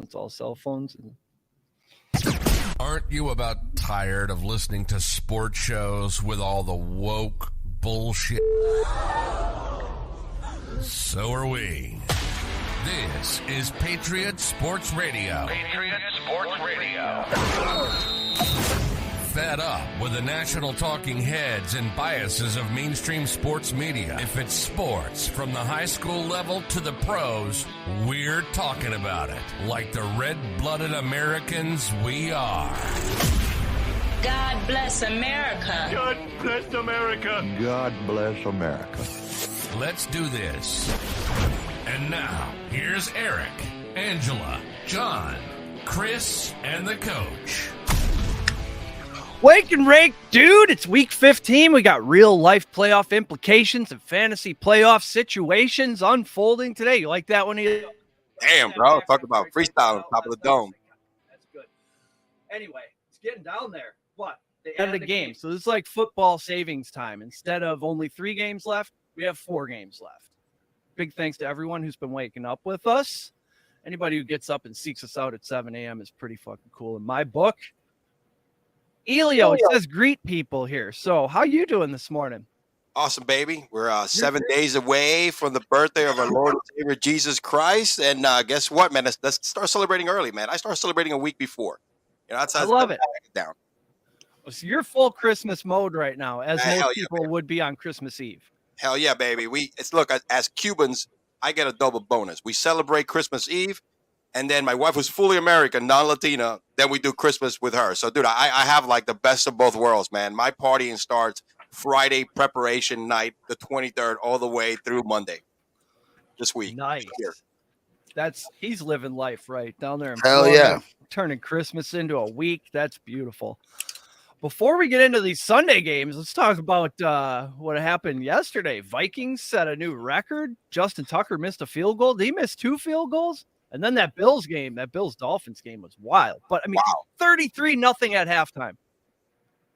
It's all cell phones. Aren't you about tired of listening to sports shows with all the woke bullshit? So are we. This is Patriot Sports Radio. Patriot Sports Radio. Fed up with the national talking heads and biases of mainstream sports media. If it's sports, from the high school level to the pros, we're talking about it. Like the red-blooded Americans we are. God bless America. God bless America. God bless America. Let's do this. And now, here's Eric, Angela, John, Chris, and the coach. Wake and Rake, dude, it's week 15. We got real life playoff implications and fantasy playoff situations unfolding today. You like that one? Damn, bro. Talk about freestyle on top of the dome. That's good. Anyway, it's getting down there. What? They ended the game. So this is like football savings time. Instead of only 3 games left, we have 4 games left. Big thanks to everyone who's been waking up with us. Anybody who gets up and seeks us out at 7 a.m. is pretty fucking cool in my book. Elio, it says greet people here. So how you doing this morning? Awesome, baby. We're 7 days away from the birthday of our Lord and Savior Jesus Christ. And guess what, man? Let's start celebrating early, man. I start celebrating a week before. You know, I love it. Down. So you're full Christmas mode right now, as most people baby. would be on Christmas Eve. Hell yeah, baby. Look, as Cubans, I get a double bonus. We celebrate Christmas Eve. And then my wife was fully American, non-Latina. Then we do Christmas with her. So, dude, I have like the best of both worlds, man. My partying starts Friday preparation night, the 23rd, all the way through Monday this week. Nice. He's living life right down there in Hell Florida, yeah. turning Christmas into a week. That's beautiful. Before we get into these Sunday games, let's talk about what happened yesterday. Vikings set a new record. Justin Tucker missed a field goal. Did he miss 2 field goals? And then that Bills-Dolphins game was wild. But, I mean, 33-0 at halftime.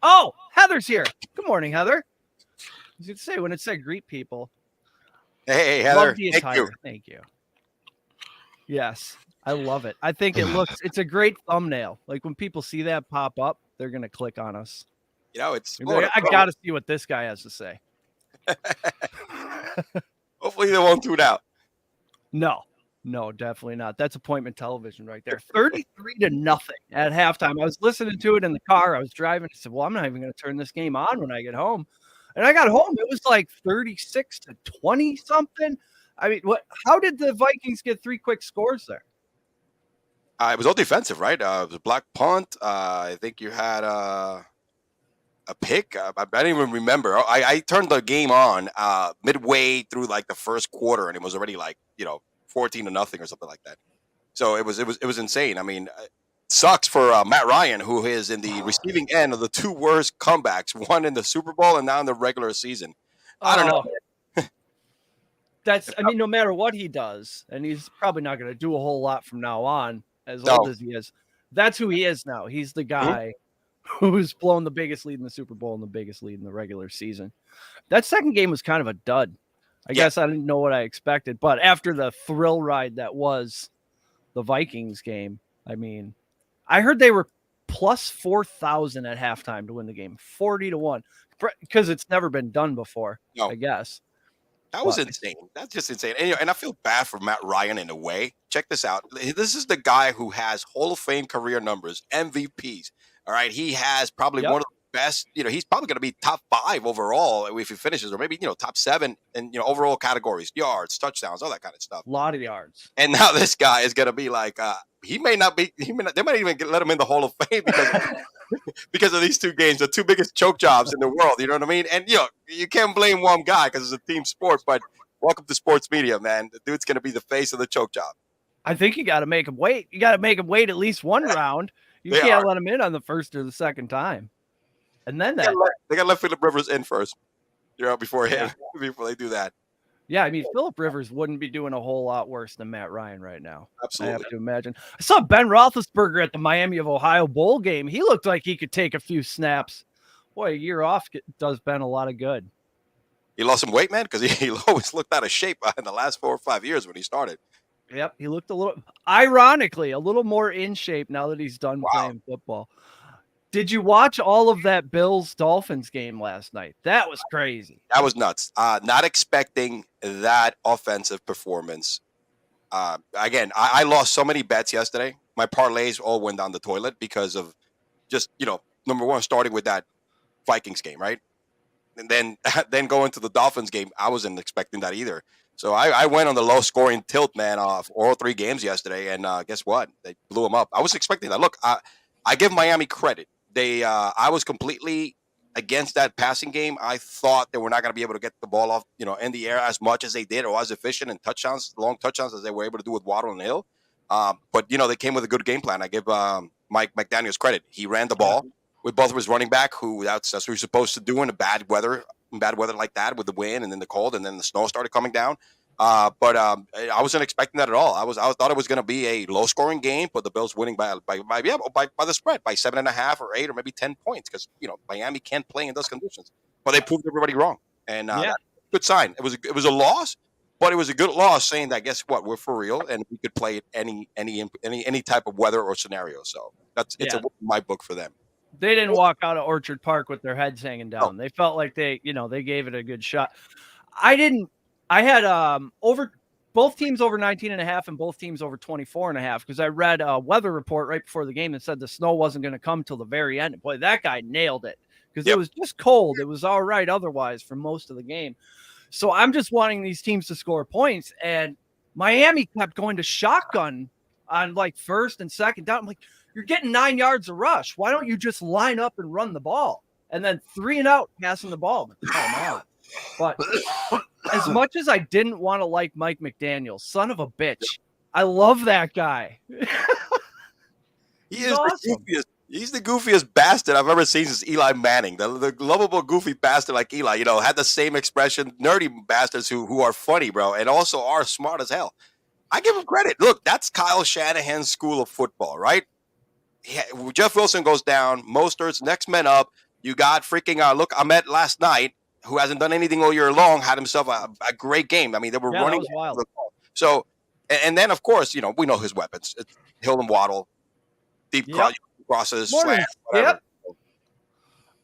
Oh, Heather's here. Good morning, Heather. I was going to say, when it said greet people. Hey, Heather. Love the attire. Thank you. Yes, I love it. I think it's a great thumbnail. Like, when people see that pop up, they're going to click on us. You know, I got to see what this guy has to say. Hopefully they won't tune out. No, definitely not. That's appointment television right there. 33-0 at halftime. I was listening to it in the car. I was driving. I said, well, I'm not even going to turn this game on when I get home. And I got home. It was like 36-20 something. I mean, how did the Vikings get 3 quick scores there? It was all defensive, right? It was a block punt. I think you had a pick. I don't even remember. I turned the game on midway through like the first quarter, and it was already like, 14-0 or something like that. So it was insane. I mean, it sucks for Matt Ryan, who is in the receiving end of the 2 worst comebacks, one in the Super Bowl and now in the regular season. I don't know. I mean, no matter what he does, and he's probably not going to do a whole lot from now on, as old as he is. That's who he is now. He's the guy who's blown the biggest lead in the Super Bowl and the biggest lead in the regular season. That second game was kind of a dud. I guess I didn't know what I expected, but after the thrill ride that was the Vikings game, I mean, I heard they were plus 4,000 at halftime to win the game, 40-1, because it's never been done before, I guess. That was insane. That's just insane. And I feel bad for Matt Ryan in a way. Check this out. This is the guy who has Hall of Fame career numbers, MVPs. All right. He has probably one of the best, he's probably going to be top 5 overall if he finishes, or maybe, top 7 in, overall categories, yards, touchdowns, all that kind of stuff. A lot of yards. And now this guy is going to be like, they might even let him in the Hall of Fame because of these 2 games, the 2 biggest choke jobs in the world. You know what I mean? And, you can't blame one guy because it's a team sport, but welcome to sports media, man. The dude's going to be the face of the choke job. I think you got to make him wait. You got to make him wait at least 1 round. You can't let him in on the first or the second time. And then they got to let Phillip Rivers in first, before they do that. Yeah, I mean, Phillip Rivers wouldn't be doing a whole lot worse than Matt Ryan right now. Absolutely. I have to imagine. I saw Ben Roethlisberger at the Miami of Ohio Bowl game. He looked like he could take a few snaps. Boy, a year off does Ben a lot of good. He lost some weight, man, because he always looked out of shape in the last 4 or 5 years when he started. Yep, he looked ironically, a little more in shape now that he's done Wow. playing football. Did you watch all of that Bills-Dolphins game last night? That was crazy. That was nuts. Not expecting that offensive performance. Again, I lost so many bets yesterday. My parlays all went down the toilet because of just, number one, starting with that Vikings game, right? And then going to the Dolphins game, I wasn't expecting that either. So I went on the low scoring tilt, man, off all 3 games yesterday, and guess what? They blew them up. I was expecting that. Look, I give Miami credit. I was completely against that passing game. I thought they were not going to be able to get the ball off, in the air as much as they did, or as efficient and long touchdowns as they were able to do with Waddle and Hill. But they came with a good game plan. I give Mike McDaniels credit. He ran the ball with both of his running back, who that's what he's supposed to do in bad weather like that, with the wind and then the cold and then the snow started coming down. But I wasn't expecting that at all. I thought it was going to be a low scoring game, but the Bills winning by the spread by 7.5 or 8 or maybe 10 points, because Miami can't play in those conditions. But they proved everybody wrong, and that's a good sign. It was a loss, but it was a good loss, saying that guess what, we're for real and we could play it any type of weather or scenario. So it's my book for them. They didn't walk out of Orchard Park with their heads hanging down. They felt like they gave it a good shot. I had over both teams over 19.5 and both teams over 24.5, because I read a weather report right before the game that said the snow wasn't going to come till the very end. Boy, that guy nailed it, because it was just cold. It was all right otherwise for most of the game. So I'm just wanting these teams to score points, and Miami kept going to shotgun on like first and second down. I'm like, you're getting 9 yards of rush. Why don't you just line up and run the ball? And then 3 and out passing the ball. But as much as I didn't want to like Mike McDaniel, son of a bitch, I love that guy. He is awesome. He's the goofiest bastard I've ever seen since Eli Manning. The lovable, goofy bastard like Eli, had the same expression. Nerdy bastards who are funny, bro, and also are smart as hell. I give him credit. Look, that's Kyle Shanahan's school of football, right? Jeff Wilson goes down. Mostert's next man up. You got freaking Ahmed last night, who hasn't done anything all year long, had himself a great game. I mean, they were running. That was wild. So, and then of course, we know his weapons: it's Hill and Waddle, deep crosses, slants, whatever.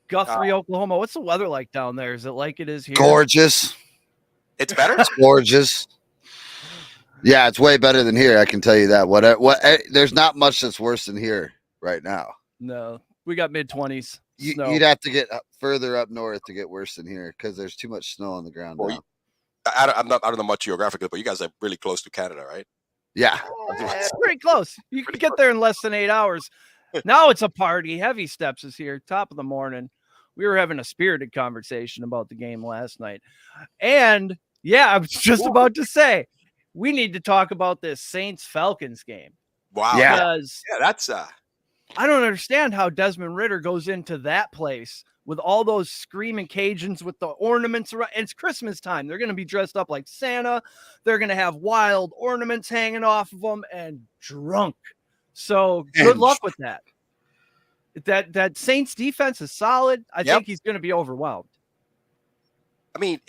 Guthrie, Oklahoma. What's the weather like down there? Is it like it is here? Gorgeous. It's better. It's gorgeous. Yeah, it's way better than here. I can tell you that. There's not much that's worse than here right now. No, we got mid-20s. You'd have to get further up north to get worse than here, because there's too much snow on the ground now. I don't know much geographically, but you guys are really close to Canada, right? Yeah. Pretty close. You can get there in less than 8 hours. Now it's a party. Heavy Steps is here, top of the morning. We were having a spirited conversation about the game last night. And, I was just about to say, we need to talk about this Saints-Falcons game. Wow. Because that's I don't understand how Desmond Ridder goes into that place with all those screaming Cajuns with the ornaments around. It's Christmas time. They're going to be dressed up like Santa. They're going to have wild ornaments hanging off of them and drunk. So good luck with that. That Saints defense is solid. I think he's going to be overwhelmed. I mean,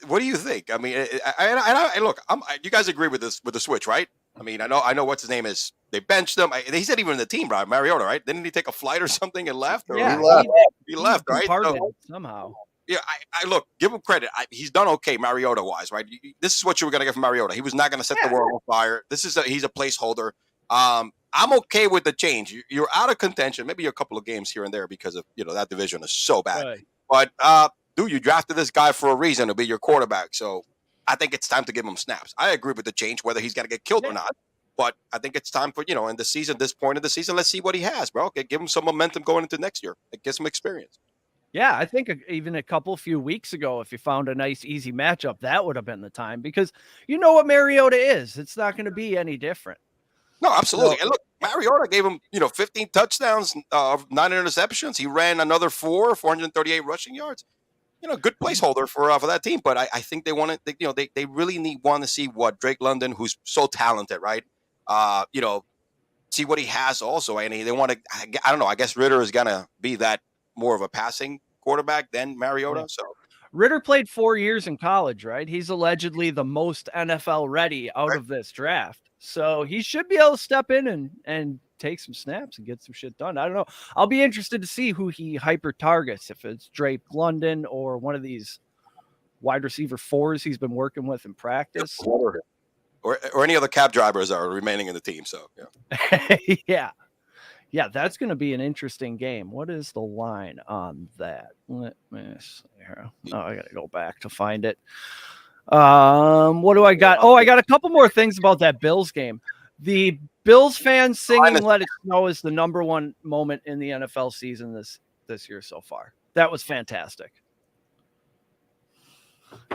what do you think? I mean, I look, you guys agree with this, with the switch, right? I mean, I know what's his name is. They benched him. He said even in the team, right? Mariota, right? Didn't he take a flight or something and left? Or he left, right? So, somehow. Yeah, I look, give him credit. He's done okay, Mariota wise, right? This is what you were going to get from Mariota. He was not going to set the world on fire. He's a placeholder. I'm okay with the change. You're out of contention. Maybe a couple of games here and there because of that division is so bad. Right. But dude, you drafted this guy for a reason to be your quarterback. So I think it's time to give him snaps. I agree with the change, whether he's going to get killed or not. But I think it's time for, in the season, this point of the season, let's see what he has, bro. Okay, give him some momentum going into next year. Get some experience. Yeah, I think even a few weeks ago, if you found a nice, easy matchup, that would have been the time, because you know what Mariota is. It's not going to be any different. No, absolutely. And look, Mariota gave him, 15 touchdowns, 9 interceptions. He ran another 438 rushing yards. Good placeholder for that team. But I think they want to, they really want to see what Drake London, who's so talented, right? See what he has also. And they want to, I don't know, I guess Ridder is going to be that more of a passing quarterback than Mariota. So Ritter played 4 years in college, right? He's allegedly the most NFL ready out of this draft. So he should be able to step in and take some snaps and get some shit done. I don't know. I'll be interested to see who he hyper targets, if it's Drake London or one of these wide receiver 4s he's been working with in practice. Or any other cab drivers are remaining in the team. So, yeah. Yeah. Yeah, that's going to be an interesting game. What is the line on that? Let me see here. Oh, I got to go back to find it. What do I got? Oh, I got a couple more things about that Bills game. The Bills fans singing "Let It Snow" is the number one moment in the NFL season this year so far. That was fantastic.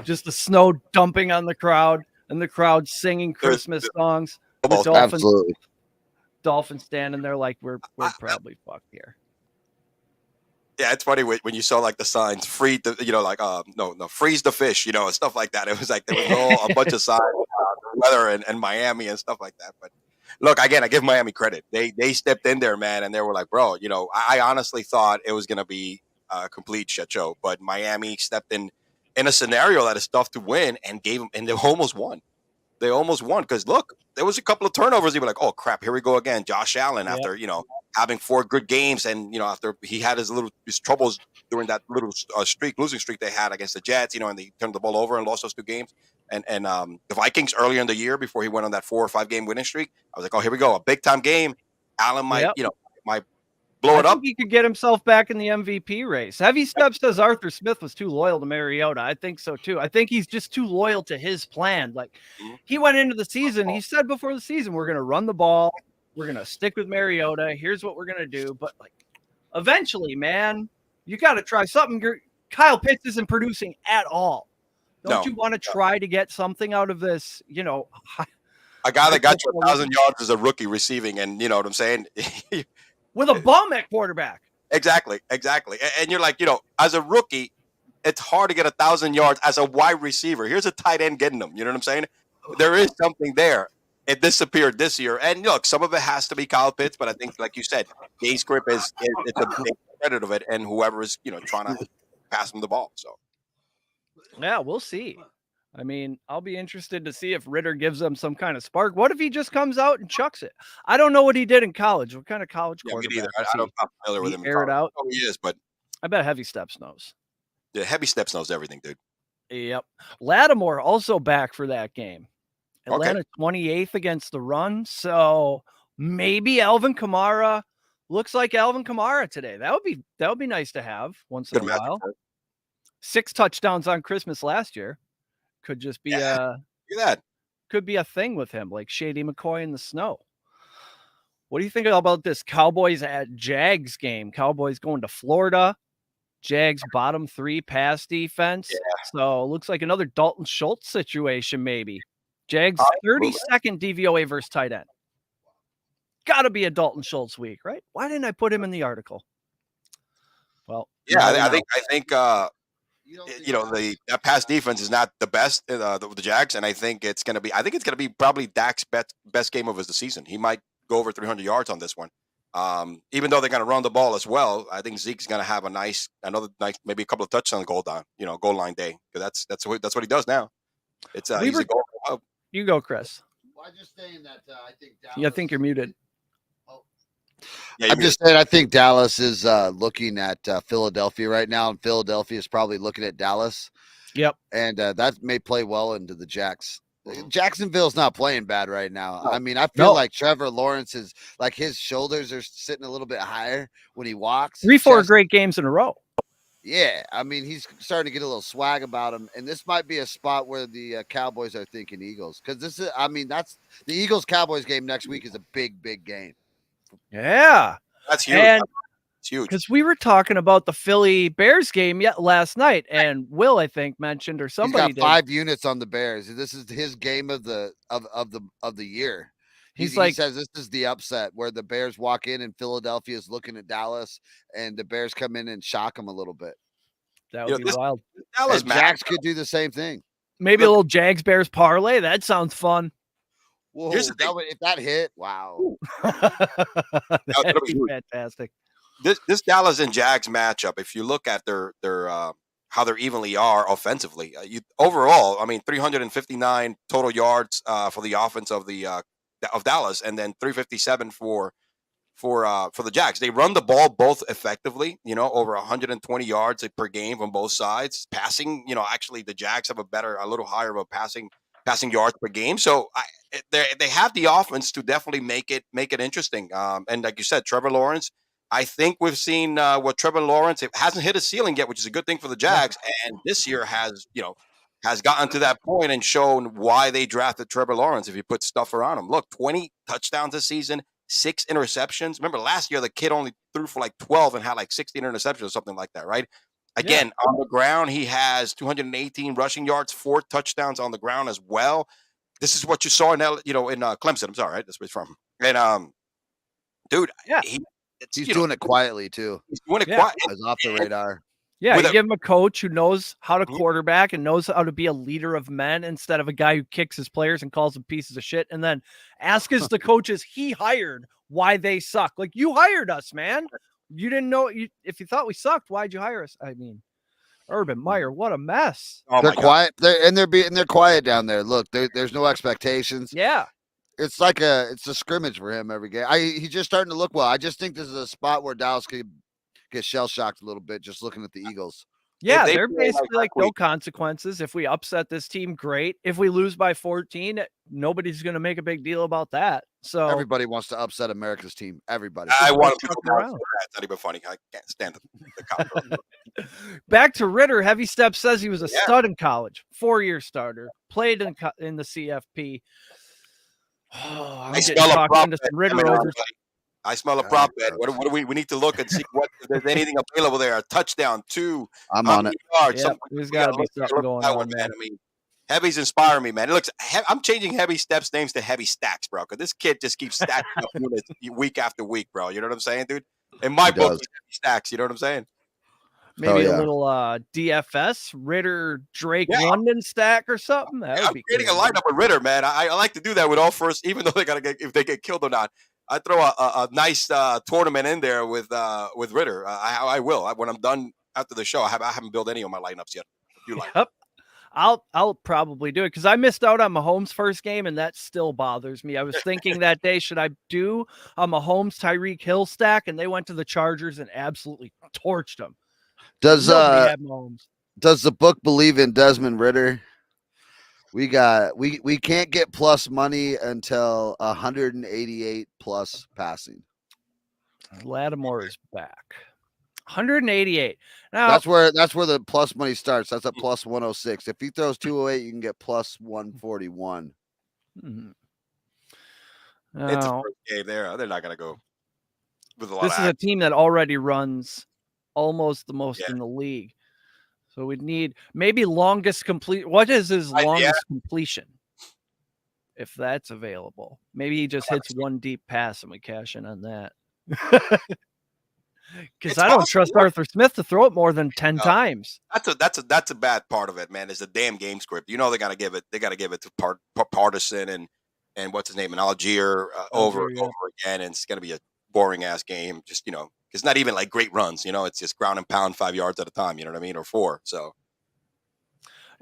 Just the snow dumping on the crowd and the crowd singing Christmas songs. The Dolphins standing there like we're probably fucked here. Yeah, it's funny when you saw like the signs, free the, no, freeze the fish, and stuff like that. It was like there was all a bunch of signs about the weather and Miami and stuff like that. But look, again, I give Miami credit. They stepped in there, man, and they were like, bro, I honestly thought it was gonna be a complete shit show, but Miami stepped in a scenario that is tough to win and gave them, and they almost won. They almost won because look, there was a couple of turnovers. You were like, "Oh crap, here we go again." Josh Allen, after having 4 good games, and after he had his troubles during that little losing streak they had against the Jets, and they turned the ball over and lost those 2 games. And the Vikings earlier in the year before he went on that 4 or 5 game winning streak, I was like, "Oh, here we go, a big time game." Allen might blow it up. I think he could get himself back in the MVP race. Heavy Step says Arthur Smith was too loyal to Mariota. I think so too. I think he's just too loyal to his plan. Like he went into the season, he said before the season, we're going to run the ball. We're going to stick with Mariota. Here's what we're going to do. But like eventually, man, you got to try something. Kyle Pitts isn't producing at all. Don't you want to try to get something out of this? A guy that got you 1,000 yards as a rookie receiving, and you know what I'm saying? With a bum at quarterback. Exactly. And you're like, as a rookie, it's hard to get 1,000 yards as a wide receiver. Here's a tight end getting them. You know what I'm saying? There is something there. It disappeared this year. And look, some of it has to be Kyle Pitts, but I think, like you said, Gay Script it's a big credit of it, and whoever is, trying to pass him the ball. So yeah, we'll see. I mean, I'll be interested to see if Ritter gives them some kind of spark. What if he just comes out and chucks it? I don't know what he did in college. What kind of college quarterback? I'm not familiar with him. Air it out. Oh, he is, but I bet Heavy Steps knows. Yeah, Heavy Steps knows everything, dude. Yep. Lattimore also back for that game. Atlanta 28th against the run. So maybe Alvin Kamara looks like Alvin Kamara today. That would be nice to have once in a while. 6 touchdowns on Christmas last year. Could just be could be a thing with him, like Shady McCoy in the snow. What do you think about this Cowboys at Jags game? Cowboys going to Florida. Jags bottom 3 pass defense. Yeah. So it looks like another Dalton Schultz situation, maybe. Jags 32nd DVOA versus tight end. Gotta be a Dalton Schultz week, right? Why didn't I put him in the article? Well, yeah, I think that pass defense is not the best the Jags, and I think it's gonna be probably Dak's best game of the season. He might go over 300 yards on this one. Even though they're gonna run the ball as well, I think Zeke's gonna have another nice, maybe a couple of touchdowns goal line day, because that's what he does now. It's he's a goal. You go, Chris. Well, I'm just saying that I think Dallas. Yeah, I think you're muted. Yeah, I'm just saying I think Dallas is looking at Philadelphia right now, and Philadelphia is probably looking at Dallas. Yep. And that may play well into the Jacks. Jacksonville's not playing bad right now. I mean, I feel like Trevor Lawrence is like his shoulders are sitting a little bit higher when he walks. 3-4 great games in a row. Yeah, I mean, he's starting to get a little swag about him, and this might be a spot where the Cowboys are thinking Eagles, because that's the Eagles-Cowboys game next week is a big, big game. Yeah, that's huge. And it's huge because we were talking about the Philly Bears game last night, and Will, I think, mentioned, or somebody he's got 5 units on the Bears. This is his game of the year. He says this is the upset where the Bears walk in and Philadelphia is looking at Dallas, and the Bears come in and shock them a little bit. That would be wild. Dallas Jags could do the same thing. Maybe a little Jags Bears parlay. That sounds fun. Whoa, if that hit, wow. That'd be fantastic. This Dallas and Jags matchup, if you look at their they're evenly are offensively. Overall, I mean, 359 total yards for the offense of Dallas, and then 357 for the Jags. They run the ball both effectively, over 120 yards per game from both sides. Passing, actually the Jags have a little higher of a passing yards per game. So they have the offense to definitely make it interesting. And like you said, Trevor Lawrence, I think we've seen what Trevor Lawrence, it hasn't hit a ceiling yet, which is a good thing for the Jags. And this year has gotten to that point and shown why they drafted Trevor Lawrence if you put stuff around him. Look, 20 touchdowns this season, 6 interceptions. Remember last year, the kid only threw for like 12 and had like 16 interceptions or something like that, right? Again, on the ground, he has 218 rushing yards, 4 touchdowns on the ground as well. This is what you saw in Clemson. I'm sorry, right? That's where he's from. And dude, he's doing it quietly too. He's doing it quietly. It's off the radar. Yeah, you give him a coach who knows how to quarterback and knows how to be a leader of men instead of a guy who kicks his players and calls them pieces of shit. And then ask us the coaches he hired why they suck. Like, you hired us, man. You didn't know. If you thought we sucked, why'd you hire us? I mean, Urban Meyer, what a mess. Oh, they're quiet. They're quiet down there. Look, there's no expectations. Yeah. It's like it's a scrimmage for him every game. He's just starting to look well. I just think this is a spot where Dallas could get shell shocked a little bit just looking at the Eagles. Yeah, they're basically like no consequences. If we upset this team, great. If we lose by 14, nobody's going to make a big deal about that. So everybody wants to upset America's team. Everybody. I want to be around. That's not even funny. I can't stand the cop. Back to Ritter. Heavy Step says he was a stud in college, 4-year starter, played in the CFP. Oh, I'm getting talked into some Ritter over. I smell a prop bet. What do we need to look and see if there's anything available there? A touchdown, 2. I'm on it. There's got to be something going on, man. I mean, Heavy's inspiring me, man. It looks. I'm changing Heavy Steps names to Heavy Stacks, bro. Because this kid just keeps stacking up units week after week, bro. You know what I'm saying, dude? In my book, he's Heavy Stacks. You know what I'm saying? Maybe a little DFS Ritter Drake London stack or something. I'm creating a lineup with Ritter, man. I like to do that with all first, even though they gotta get if they get killed or not. I throw a nice tournament in there with Ritter. I will when I'm done after the show. I haven't built any of my lineups yet. You like? Yep. I'll probably do it because I missed out on Mahomes' first game, and that still bothers me. I was thinking that day, should I do a Mahomes Tyreek Hill stack? And they went to the Chargers and absolutely torched them. Does the book believe in Desmond Ritter? We can't get plus money until 188 plus passing. Lattimore is back. 188. Now that's where the plus money starts. That's at plus 106. If he throws 208, you can get plus 141. It's a first game there. They're not gonna go with a lot. This is a team that already runs almost the most in the league. So we'd need maybe longest complete. What is his longest completion? If that's available, maybe he just hits one deep pass and we cash in on that. Because I don't trust Arthur Smith to throw it more than 10 times. That's a bad part of it, man. Is the damn game script. You know they gotta give it to Partisan and what's his name in Algier over and over again, and it's gonna be a boring ass game. Just it's not even like great runs. It's just ground and pound 5 yards at a time. You know what I mean, or 4. So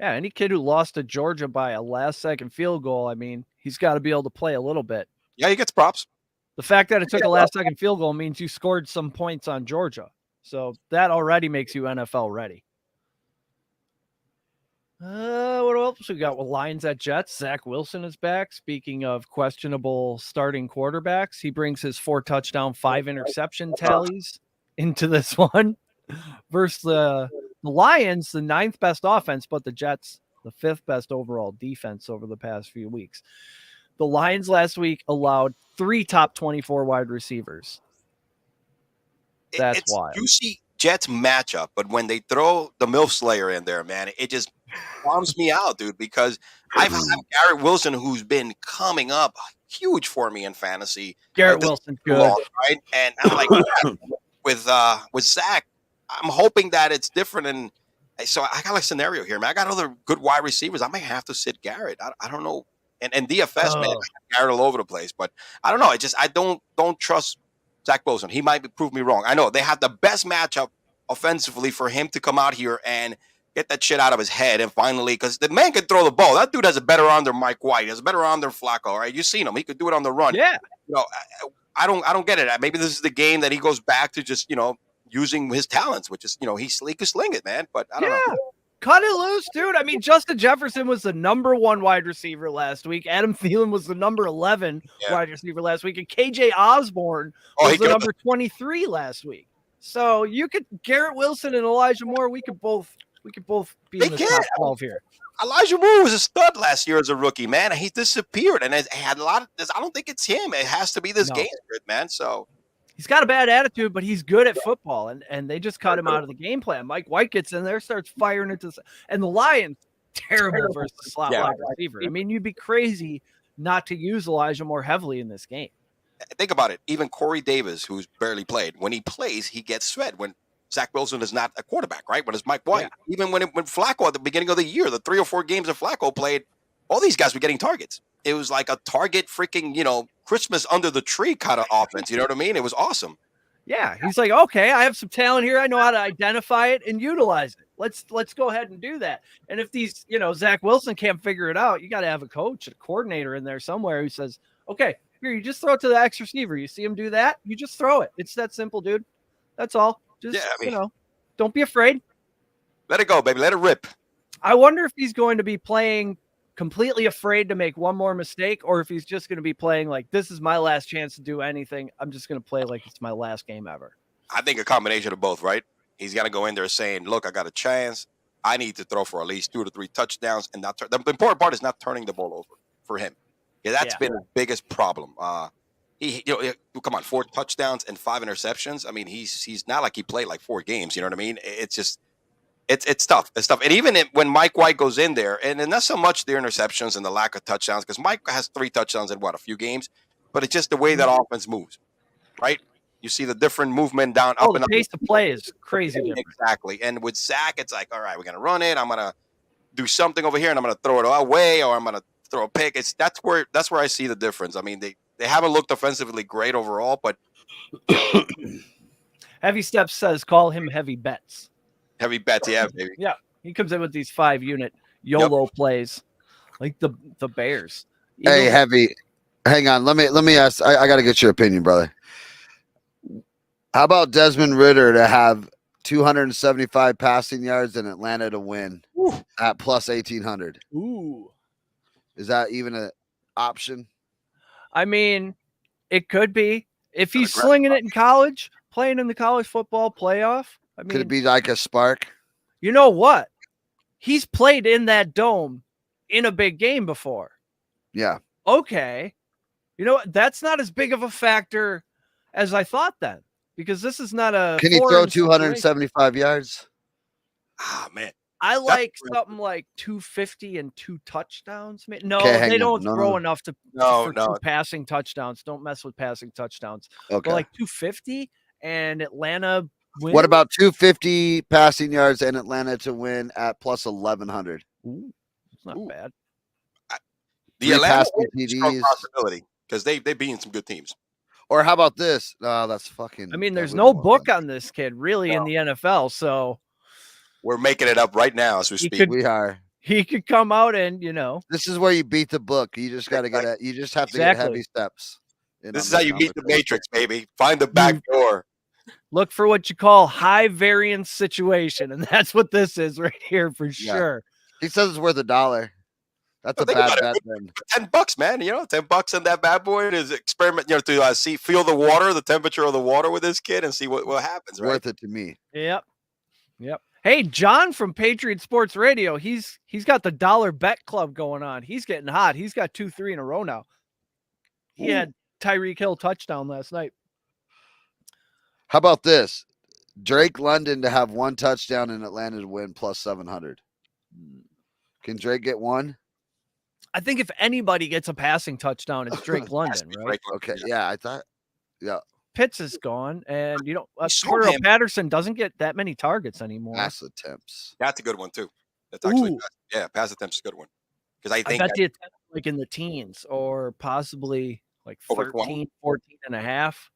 yeah, any kid who lost to Georgia by a last-second field goal, I mean, he's got to be able to play a little bit. Yeah, he gets props. The fact that it took a last-second field goal means you scored some points on Georgia. So that already makes you NFL ready. What else we got with Lions at Jets? Zach Wilson is back. Speaking of questionable starting quarterbacks, he brings his 4 touchdown, 5 interception tallies into this one versus the Lions, the 9th best offense, but the Jets, the 5th best overall defense over the past few weeks. The Lions last week allowed 3 top 24 wide receivers. That's wild. You see Jets matchup, but when they throw the MILF Slayer in there, man, it just bums me out, dude, because I've had Garrett Wilson, who's been coming up huge for me in fantasy. Garrett Wilson's good. Right? And I'm like, with Zach, I'm hoping that it's different. And so I got a scenario here, man. I got other good wide receivers. I might have to sit Garrett. I don't know. And DFS, man, Garrett all over the place. But I don't know. I don't trust Zach Wilson. He might prove me wrong. I know they have the best matchup offensively for him to come out here and get that shit out of his head, and finally, because the man can throw the ball. That dude has a better arm than Mike White. He has a better arm than Flacco. Right? You've seen him. He could do it on the run. Yeah. You know, I don't get it. Maybe this is the game that he goes back to just using his talents, which is he could sling it, man. But I don't know. Cut it loose, dude. I mean, Justin Jefferson was the number 1 wide receiver last week. Adam Thielen was the number 11 wide receiver last week. And KJ Osborne was the number 23 last week. So you could Garrett Wilson and Elijah Moore. We could both be in the top 12 here. Elijah Moore was a stud last year as a rookie, man. He disappeared, and it had a lot of this. I don't think it's him. It has to be this game script, man. So he's got a bad attitude, but he's good at football, and they just cut him out of the game plan. Mike White gets in there, starts firing into and the Lions terrible versus the slot wide receiver. I mean, you'd be crazy not to use Elijah Moore heavily in this game. Think about it. Even Corey Davis, who's barely played, when he plays, he gets fed. When Zach Wilson is not a quarterback, right? When it's Mike White. Yeah. Even when Flacco at the beginning of the year, the 3 or 4 games that Flacco played, all these guys were getting targets. It was like a target freaking, Christmas under the tree kind of offense. You know what I mean? It was awesome. Yeah. He's like, okay, I have some talent here. I know how to identify it and utilize it. Let's go ahead and do that. And if these, Zach Wilson can't figure it out, you got to have a coach, a coordinator in there somewhere who says, okay, here, you just throw it to the X receiver. You see him do that? You just throw it. It's that simple, dude. That's all. Just, don't be afraid. Let it go, baby. Let it rip. I wonder if he's going to be playing completely afraid to make one more mistake, or if he's just going to be playing like, this is my last chance to do anything. I'm just going to play like it's my last game ever. I think a combination of both, right? He's got to go in there saying, look, I got a chance. I need to throw for at least 2 to 3 touchdowns and not turn. The important part is not turning the ball over for him. Yeah, that's been his biggest problem. Come on, 4 touchdowns and 5 interceptions. I mean, he's not like he played like 4 games. You know what I mean? It's just, it's tough. It's tough. And even when Mike White goes in there, and not so much the interceptions and the lack of touchdowns, because Mike has 3 touchdowns in a few games, but it's just the way that offense moves, right? You see the different movement down, up and up. The pace of play is crazy different. Exactly. And with Zach, it's like, all right, we're gonna run it. I'm gonna do something over here, and I'm gonna throw it away, or I'm gonna throw a pick. That's where I see the difference. I mean, they haven't looked offensively great overall, but Heavy Steps says call him Heavy Bets. Heavy Bets, yeah, baby. Yeah, he comes in with these 5-unit YOLO plays, like the Bears. Hey, Heavy, hang on. Let me ask. I got to get your opinion, brother. How about Desmond Ridder to have 275 passing yards and Atlanta to win at plus 1,800? Ooh. Is that even an option? I mean, it could be. If he's slinging it in college, playing in the college football playoff, I mean, could it be like a spark? You know what? He's played in that dome in a big game before. Yeah. Okay. You know what? That's not as big of a factor as I thought then, because this is not a. Can he throw 275 yards? Ah, man. I like something like 250 and 2 touchdowns. No, they don't throw enough for 2 passing touchdowns. Don't mess with passing touchdowns. Okay. But like 250 and Atlanta win. What about 250 passing yards and Atlanta to win at plus 1,100? Ooh, it's not bad. The Atlanta strong possibility because they beating some good teams. Or how about this? That's fucking. I mean, there's no book on this kid really in the NFL, so. We're making it up right now as we speak. We are. He could come out and, This is where you beat the book. You just got to get it. You just have to get Heavy Steps. This is how you beat the Matrix, baby. Find the back door. Look for what you call high variance situation. And that's what this is right here for sure. He says it's worth $1. That's a bad bet then. $10, man. $10 on that bad boy is experiment, to feel the water, the temperature of the water with this kid and see what happens, right? Worth it to me. Yep. Hey, John from Patriot Sports Radio, he's got the dollar bet club going on. He's getting hot. He's got 2-3 in a row now. He had Tyreek Hill touchdown last night. How about this? Drake London to have 1 touchdown in Atlanta to win plus 700. Can Drake get 1? I think if anybody gets a passing touchdown, it's Drake London, right? Okay, yeah, I thought, yeah. Pitts is gone, and Cordero Patterson doesn't get that many targets anymore. Pass attempts. That's a good one too. That's actually pass attempts is a good one because I think bet the attempt like in the teens or possibly like 13, 14 and a half.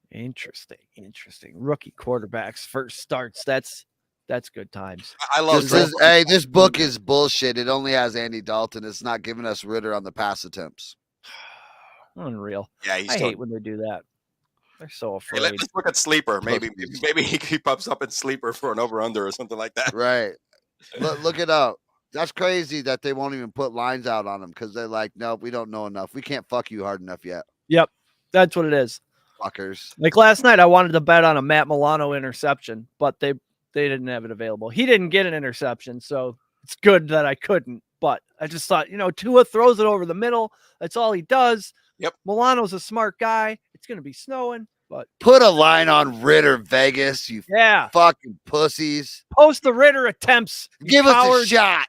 Interesting. Rookie quarterbacks first starts. That's That's good times. I love this book is bullshit. It only has Andy Dalton. It's not giving us Ritter on the pass attempts. Unreal. Yeah, I hate when they do that. They're so afraid. Hey, let's look at sleeper. Maybe he pops up in sleeper for an over under or something like that. Right. Look it up. That's crazy that they won't even put lines out on them because they're like, nope, we don't know enough. We can't fuck you hard enough yet. Yep, that's what it is. Fuckers. Like last night, I wanted to bet on a Matt Milano interception, but they didn't have it available. He didn't get an interception, so it's good that I couldn't. But I just thought, Tua throws it over the middle. That's all he does. Yep. Milano's a smart guy. It's going to be snowing, but put a line on Ritter, Vegas. You fucking pussies. Post the Ritter attempts. Give us a shot.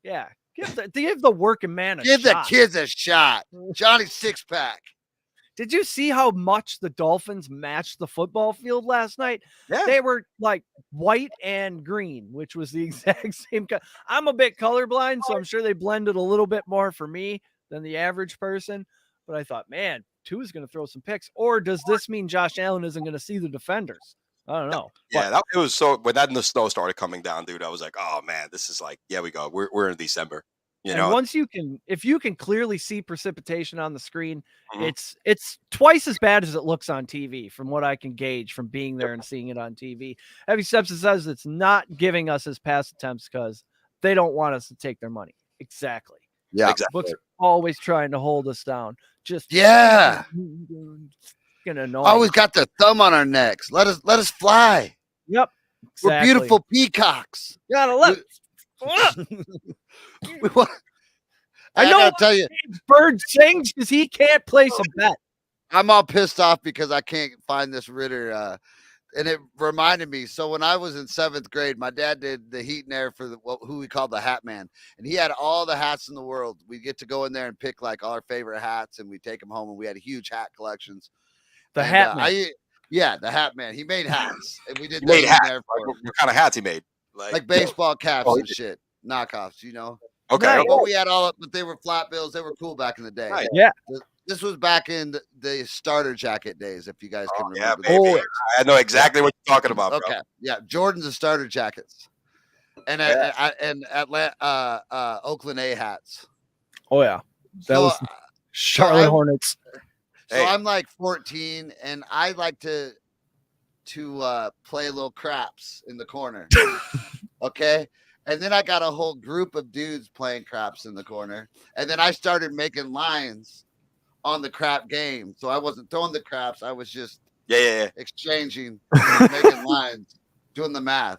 Yeah. Give the working man a shot. Give the kids a shot. Johnny Six-Pack. Did you see how much the Dolphins matched the football field last night? Yeah. They were like white and green, which was the exact same. I'm a bit colorblind, so I'm sure they blended a little bit more for me than the average person. But I thought, man, Tua's going to throw some picks. Or does this mean Josh Allen isn't going to see the defenders? I don't know. Yeah, it was so when the snow started coming down, dude, I was like, oh man, this is like, yeah, we go. We're in December. Once if you can clearly see precipitation on the screen, it's twice as bad as it looks on TV from what I can gauge from being there and seeing it on TV. Heavy Steps says it's not giving us his pass attempts because they don't want us to take their money. Exactly. Yeah. Exactly. Books are always trying to hold us down. Just annoying. Always got their thumb on our necks. Let us fly. Yep. Exactly. We're beautiful peacocks. Gotta let I gotta tell you, Bird sings because he can't place a bet. I'm all pissed off because I can't find this Ritter. And it reminded me. So when I was in 7th grade, my dad did the heat and air for who we called the Hat Man, and he had all the hats in the world. We get to go in there and pick like all our favorite hats, and we take them home, and we had huge hat collections. The Hat Man. The Hat Man. He made hats, and we did made hats. What kind of hats he made? Like baseball caps and shit, knockoffs. Okay. Nice. But we had but they were flat bills. They were cool back in the day. Right. Yeah. This was back in the starter jacket days, if you guys can remember. Yeah, baby. I know exactly what you're talking about, bro. Okay. Yeah. Jordan's the starter jackets. And Oakland A hats. Oh yeah. That was Charlotte Hornets. So I'm like 14 and I like to play a little craps in the corner. Okay. And then I got a whole group of dudes playing craps in the corner. And then I started making lines on the crap game. So I wasn't throwing the craps. I was just exchanging, making lines, doing the math.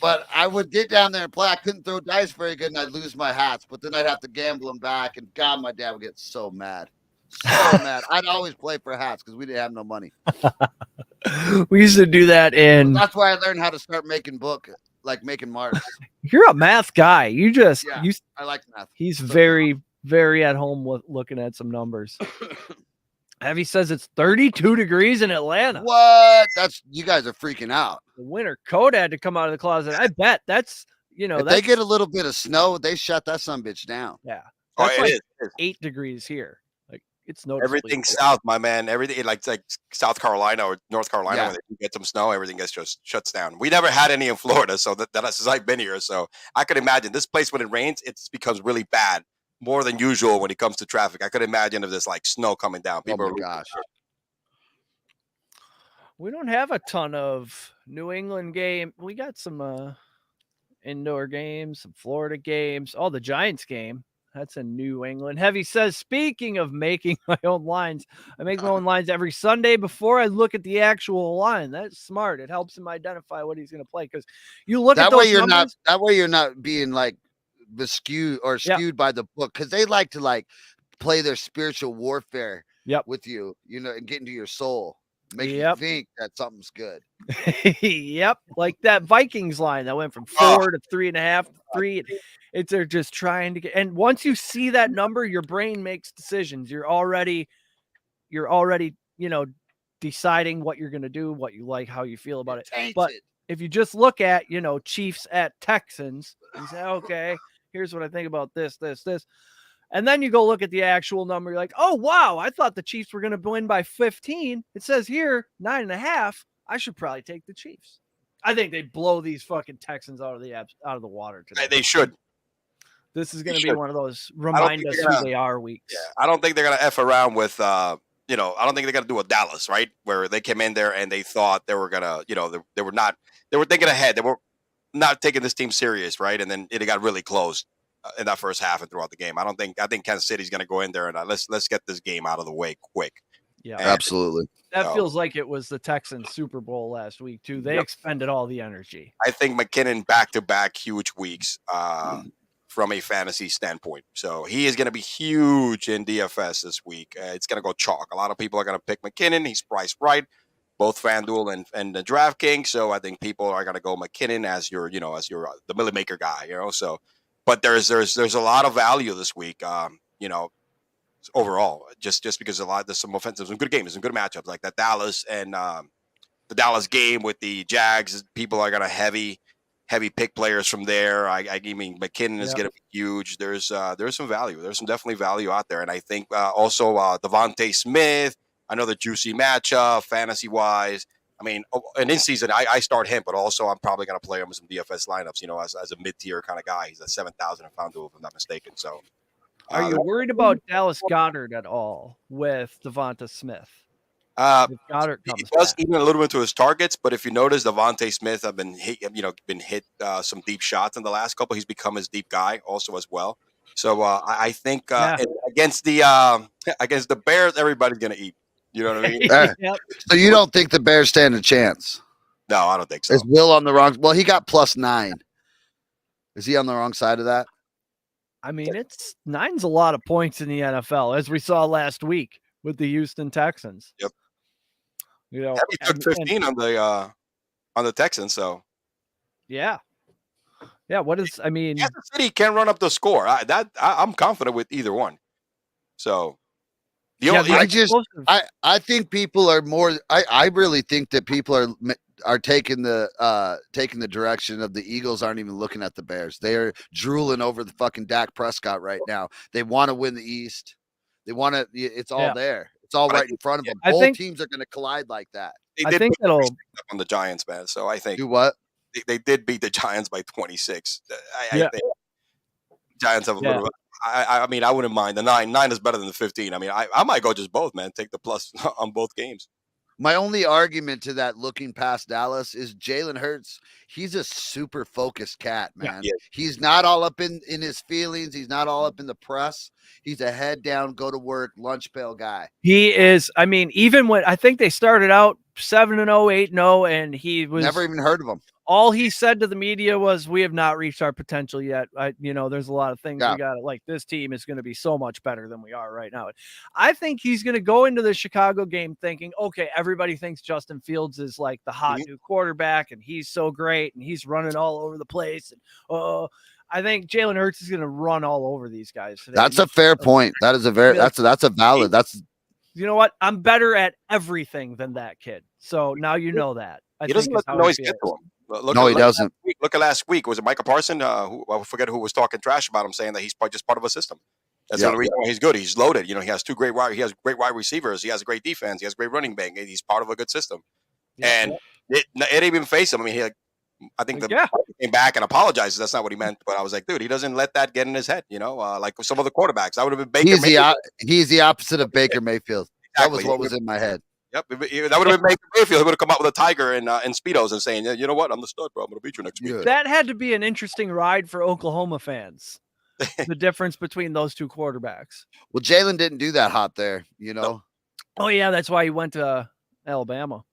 But I would get down there and play. I couldn't throw dice very good and I'd lose my hats. But then I'd have to gamble them back. And God, my dad would get so mad. So mad. I'd always play for hats because we didn't have no money. We used to do that That's why I learned how to start making making marks. You're a math guy. I like math. He's very, very at home with looking at some numbers. Heavy says it's 32 degrees in Atlanta. What? You guys are freaking out. The winter coat had to come out of the closet. I bet that's if they get a little bit of snow, they shut that sumbitch down. Yeah. That's it is. 8 degrees here. Like it's noticeably everything south, my man. Everything like South Carolina or North Carolina, when they get some snow, everything just shuts down. We never had any in Florida, so that's since I've been here. So I could imagine this place when it rains, it becomes really bad, more than usual when it comes to traffic. I could imagine if there's like snow coming down. People gosh. We don't have a ton of New England game. We got some indoor games, some Florida games. Oh, the Giants game. That's in New England. Heavy says, speaking of making my own lines, I make my own lines every Sunday before I look at the actual line. That's smart. It helps him identify what he's going to play because you look at those numbers. That way you're not being like skewed by the book because they like to play their spiritual warfare with you, and get into your soul. Make you think that something's good. Yep. Like that Vikings line that went from 4 to 3.5 to 3. They're just trying to get, and once you see that number, your brain makes decisions. You're already, deciding what you're going to do, what you like, how you feel about it. But if you just look at, Chiefs at Texans and say, okay, here's what I think about this. And then you go look at the actual number. You're like, oh, wow, I thought the Chiefs were going to win by 15. It says here 9.5. I should probably take the Chiefs. I think they blow these fucking Texans out of the water today. They should. This is going to be one of those remind us who they are weeks. Yeah, I don't think they're going to F around with, I don't think they're going to do a Dallas, right? Where they came in there and they thought they were going to, they were thinking ahead. They were not taking this team serious, right? And then it got really close in that first half and throughout the game. I think Kansas City's going to go in there and let's get this game out of the way quick. Yeah, absolutely. That feels like it was the Texans Super Bowl last week too. They expended all the energy. I think McKinnon back-to-back huge weeks from a fantasy standpoint. So he is going to be huge in DFS this week. It's going to go chalk. A lot of people are going to pick McKinnon. He's priced right, both FanDuel and the DraftKings. So I think people are going to go McKinnon as your the Millie Maker guy. So, but there's a lot of value this week. Overall, just because there's some offensive, some good games, some good matchups like that Dallas and the Dallas game with the Jags. People are going to heavy pick players from there. I mean, McKinnon is going to be huge. There's some value. There's some definitely value out there, and I think also Devontae Smith, another juicy matchup fantasy wise. I mean, and in season I start him, but also I'm probably going to play him in some DFS lineups. As a mid tier kind of guy. He's at 7,000 in FanDuel if I'm not mistaken. So. Are you worried about Dallas Goedert at all with Devonta Smith? Goddard he does eat a little bit to his targets, but if you notice, Devontae Smith have been hit some deep shots in the last couple. He's become his deep guy also as well. So I think against the Bears, everybody's gonna eat. You know what I mean? Yep. So you don't think the Bears stand a chance? No, I don't think so. Is Will on the wrong? Well, he got +9. Is he on the wrong side of that? I mean, 9's a lot of points in the NFL, as we saw last week with the Houston Texans. Yep. He took 15 on the Texans. So. Yeah. Yeah. Kansas City can't run up the score. I'm confident with either one. So. I think people are more. I really think that people are taking the direction of the Eagles aren't even looking at the Bears. They are drooling over the fucking Dak Prescott right now. They want to win the East. They want to. It's all there. It's all right in front of them. Both teams are going to collide like that. I think that'll on the Giants, man. So I think do what they did beat the Giants by 26. I think Giants have a little. I mean, I wouldn't mind the 9. 9 is better than the 15. I mean, I might go just both, man. Take the plus on both games. My only argument to that, looking past Dallas, is Jalen Hurts. He's a super focused cat, man. Yeah. He's not all up in his feelings. He's not all up in the press. He's a head down, go to work, lunch pail guy. He is. I mean, even when I think they started out 7-0, 8-0, and he was never even heard of him. All he said to the media was, "We have not reached our potential yet. There's a lot of things we got to like. This team is going to be so much better than we are right now." I think he's going to go into the Chicago game thinking, "Okay, everybody thinks Justin Fields is like the hot new quarterback, and he's so great, and he's running all over the place." And I think Jalen Hurts is going to run all over these guys today. That's a fair point. That is a very that's a valid. That's you know what? I'm better at everything than that kid. So now you know that. He doesn't let the noise get to him. No, he doesn't. Look at last week. Was it Micah Parsons? I forget who was talking trash about him, saying that he's just part of a system. That's the only reason why he's good. He's loaded. He has great wide receivers. He has a great defense. He has a great running back. He's part of a good system. And it didn't even face him. I mean, I think he came back and apologized. That's not what he meant. But I was like, dude, he doesn't let that get in his head. Like some other quarterbacks. I would have been Baker. He's the opposite of Baker Mayfield. Exactly. That was what was in my head. Yep, that would have been Baker Mayfield. He would have come out with a tiger and Speedos and saying, "You know what? I'm the stud, bro. I'm going to beat you next week." That had to be an interesting ride for Oklahoma fans. The difference between those two quarterbacks. Well, Jalen didn't do that hot there, No. Oh yeah, that's why he went to Alabama.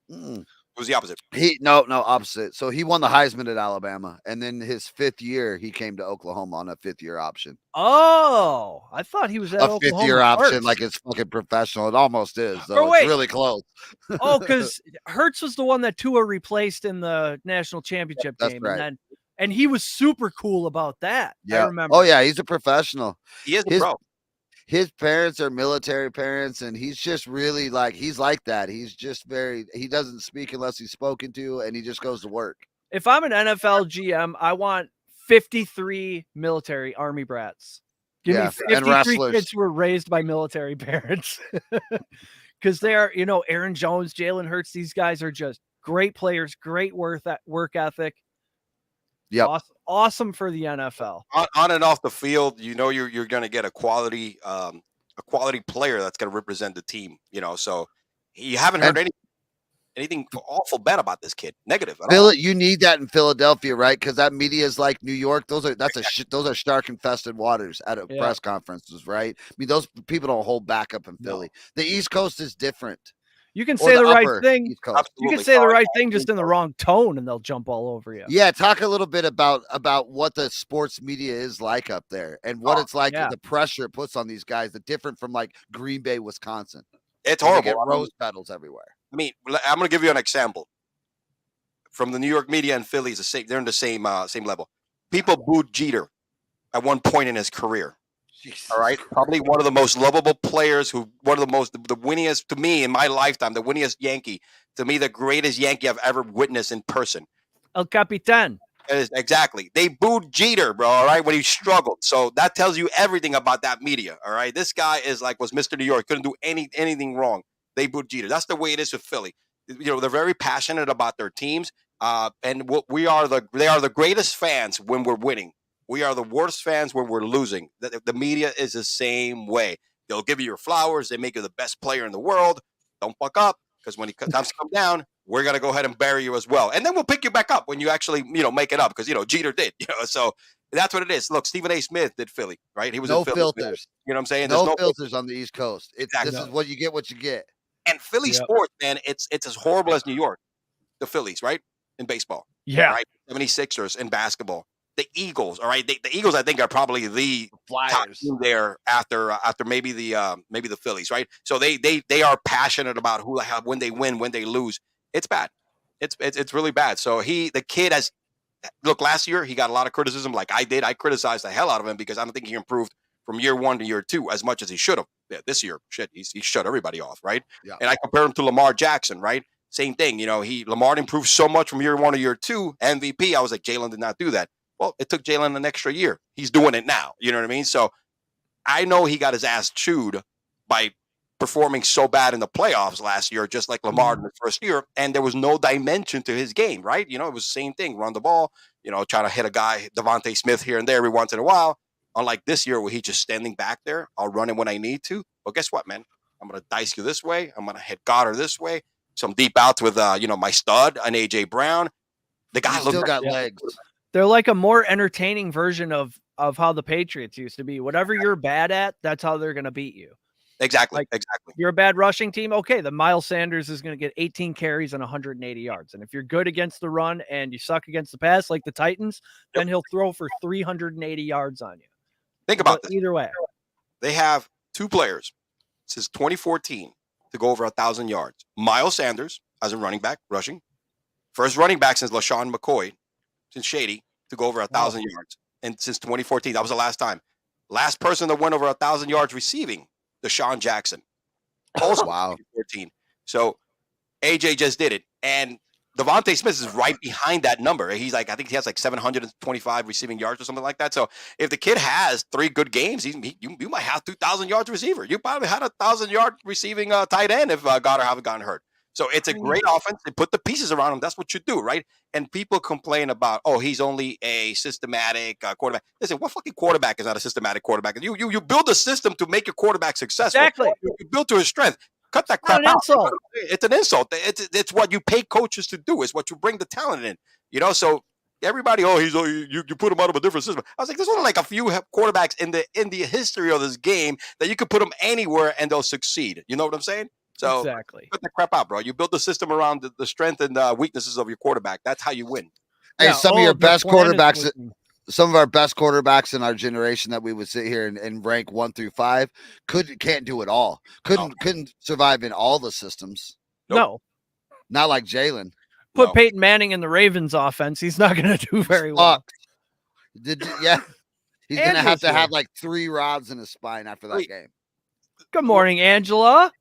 It was the opposite. Opposite. So he won the Heisman at Alabama, and then his 5th year, he came to Oklahoma on a 5th-year option. Oh, I thought he was at a 5th-year option, like it's fucking professional. It almost is, though. It's really close. Because Hurts was the one that Tua replaced in the national championship game, right. and he was super cool about that. Yeah. I remember. Oh yeah, he's a professional. He is a pro. His parents are military parents, and he's just really he's like that. He's just he doesn't speak unless he's spoken to, and he just goes to work. If I'm an NFL GM, I want 53 military Army brats. Give me 53 kids who were raised by military parents. Because they are, Aaron Jones, Jalen Hurts, these guys are just Great players, great work ethic. Yep. Awesome for the NFL. On and off the field, you're going to get a quality player that's going to represent the team. So you haven't heard anything awful bad about this kid. Negative at all. You need that in Philadelphia, right? Because that media is like New York. Those are shark infested waters at press conferences, right? I mean, those people don't hold back up in Philly. The East Coast is different. You can say the right thing. You can say the right thing just in the wrong tone, and they'll jump all over you. Yeah, talk a little bit about what the sports media is like up there, and what it's like, the pressure it puts on these guys. The different from like Green Bay, Wisconsin. It's horrible. They get rose petals everywhere. I mean, I'm going to give you an example from the New York media and Philly. They're in the same level. People booed Jeter at one point in his career. Jesus. All right, probably one of the most lovable players, the winningest to me in my lifetime, the winningest Yankee, to me, the greatest Yankee I've ever witnessed in person. El Capitan. Exactly. They booed Jeter, bro, all right, when he struggled. So that tells you everything about that media, all right? This guy was Mr. New York, couldn't do anything wrong. They booed Jeter. That's the way it is with Philly. They're very passionate about their teams, and they are the greatest fans when we're winning. We are the worst fans when we're losing. The media is the same way. They'll give you your flowers. They make you the best player in the world. Don't fuck up, because when it comes to come down, we're going to go ahead and bury you as well. And then we'll pick you back up when you actually, make it up, because, Jeter did. So that's what it is. Look, Stephen A. Smith did Philly, right? He was no in Philly. Filters. You know what I'm saying? No filters on the East Coast. Exactly. This is what you get, And Philly sports, man, it's as horrible as New York. The Phillies, right? In baseball. Yeah. Right? 76ers in basketball. The Eagles, all right. The Eagles, I think, are probably the top team there after maybe the Phillies, right? So they are passionate about when they win, when they lose. It's bad. It's really bad. So the kid has look. Last year he got a lot of criticism, like I did. I criticized the hell out of him because I don't think he improved from year 1 to year 2 as much as he should have. Yeah, this year, he shut everybody off, right? Yeah. And I compare him to Lamar Jackson, right? Same thing. Lamar improved so much from year 1 to year 2. MVP. I was like, Jalen did not do that. Well, it took Jalen an extra year. He's doing it now. You know what I mean? So I know he got his ass chewed by performing so bad in the playoffs last year, just like Lamar in the first year. And there was no dimension to his game, right? It was the same thing. Run the ball, trying to hit a guy, Devontae Smith here and there every once in a while. Unlike this year where he's just standing back there. I'll run it when I need to. But guess what, man? I'm going to dice you this way. I'm going to hit Goddard this way. Some deep outs with, my stud, an A.J. Brown. The guy still got legs. They're like a more entertaining version of how the Patriots used to be. Whatever you're bad at, that's how they're going to beat you. Exactly. You're a bad rushing team. Okay, the Miles Sanders is going to get 18 carries and 180 yards. And if you're good against the run and you suck against the pass, like the Titans, then he'll throw for 380 yards on you. Think about this. Either way. They have 2 players since 2014 to go over 1,000 yards. Miles Sanders as a running back, rushing. First running back since LaShawn McCoy, since Shady, to go over 1,000 yards. And since 2014, that was the last time. Last person that went over 1,000 yards receiving, Deshaun Jackson. Also, wow. 2014. So AJ just did it. And Devontae Smith is right behind that number. I think he has 725 receiving yards or something like that. So if the kid has 3 good games, you might have 2,000 yards receiver. You probably had 1,000-yard receiving tight end if Goddard haven't gotten hurt. So it's a great offense. They put the pieces around him. That's what you do, right? And people complain about, he's only a systematic quarterback. Listen, what fucking quarterback is not a systematic quarterback? You build a system to make your quarterback successful. Exactly. You build to his strength. Cut that crap out. It's an insult. It's what you pay coaches to do. It's what you bring the talent in. So everybody, you put him out of a different system. I was like, there's only a few quarterbacks in the history of this game that you could put them anywhere and they'll succeed. You know what I'm saying? So exactly. Put the crap out, bro. You build the system around the strength and weaknesses of your quarterback. That's how you win. Hey, some of our best quarterbacks in our generation that we would sit here and rank 1 through 5 can't do it all. Couldn't survive in all the systems. Nope. No, not like Jalen. Put Peyton Manning in the Ravens offense. He's not going to do very well. He's going to have to have 3 rods in his spine after that game. Good morning, Angela.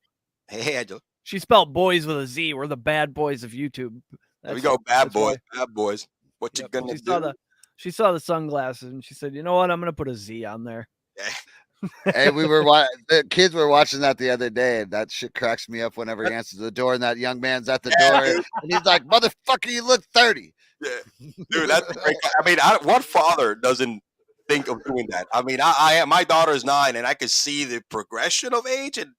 Hey, Angela. She spelled boys with a Z. We're the bad boys of YouTube. There we go. Bad boys. What you gonna do? She saw the sunglasses and she said, "You know what? I'm gonna put a Z on there." Hey, the kids were watching that the other day, and that shit cracks me up whenever he answers the door and that young man's at the door, and he's like, "Motherfucker, you look 30." Yeah, dude, that's a great. I mean, what father doesn't think of doing that? I mean, my daughter's 9, and I could see the progression of age and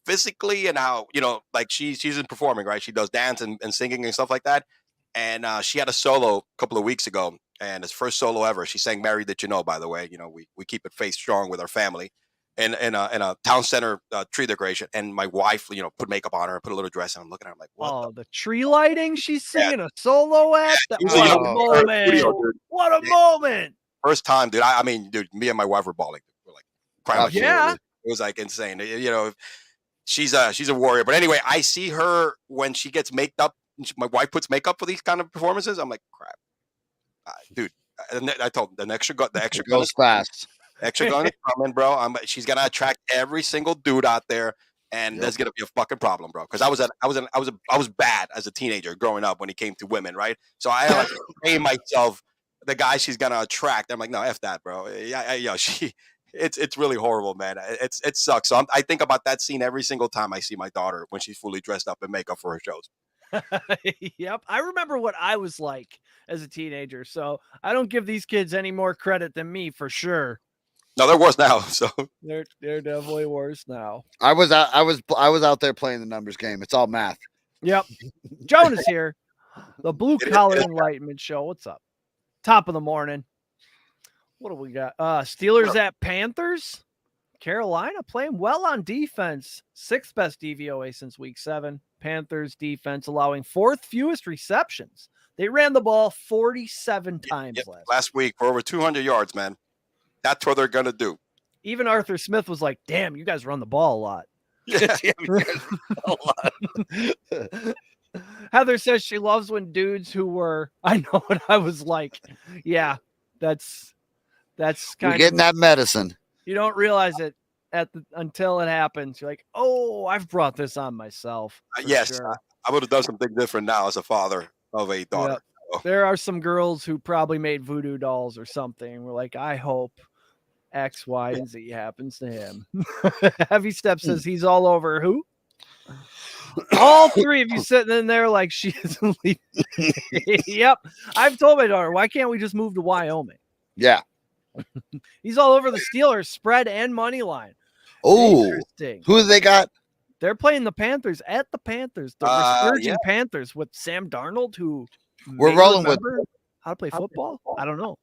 physically, and how like she's in performing, right? She does dance and singing and stuff like that. And she had a solo a couple of weeks ago, and it's first solo ever. She sang "Married That You Know." By the way, we keep it faith strong with our family, in a town center tree decoration. And my wife, put makeup on her and put a little dress on. I'm looking at her, I'm like, what? Oh, the tree lighting. She's singing a solo at. Usually, What a moment! What a moment! First time, dude. I mean, dude, me and my wife were bawling. We're like crying. Like, yeah, it was like insane. She's a warrior. But anyway, I see her when she gets maked up. My wife puts makeup for these kind of performances. I'm like, crap, dude. And I told the extra gun goes fast. Extra gun is coming, bro. She's gonna attract every single dude out there, and there's gonna be a fucking problem, bro. Because I was bad as a teenager growing up when it came to women, right? So I like pay myself the guy she's gonna attract. I'm like, no, f that, bro. Yeah, it's really horrible, man. It sucks. So I think about that scene every single time I see my daughter when she's fully dressed up in makeup for her shows. Yep. I remember what I was like as a teenager, so I don't give these kids any more credit than me for sure. No, they're worse now. So they're definitely worse now. I was out there playing the numbers game. It's all math. Yep. Joan is here. The Blue Collar Enlightenment Show. What's up? Top of the morning. What do we got? Steelers at Panthers. Carolina playing well on defense. 6th best DVOA since week 7. Panthers defense allowing 4th fewest receptions. They ran the ball 47 times last week for over 200 yards, man. That's what they're going to do. Even Arthur Smith was like, damn, you guys run the ball a lot. Yeah. Heather says she loves when dudes who were, I know what I was like. Yeah, that's kind of getting that medicine. You don't realize it until it happens. You're like, oh, I've brought this on myself. Yes, sure. I would have done something different now as a father of a daughter. Yep. There are some girls who probably made voodoo dolls or something. We're like, I hope X, Y, and Z happens to him. Heavy Step says he's all over who? All 3 of you sitting in there like she isn't leaving. Yep. I've told my daughter, why can't we just move to Wyoming? Yeah. He's all over the Steelers spread and money line. Oh, interesting. Who they got? They're playing the Panthers at the Panthers. The resurging Panthers with Sam Darnold, who we're rolling with how to play football. I don't know.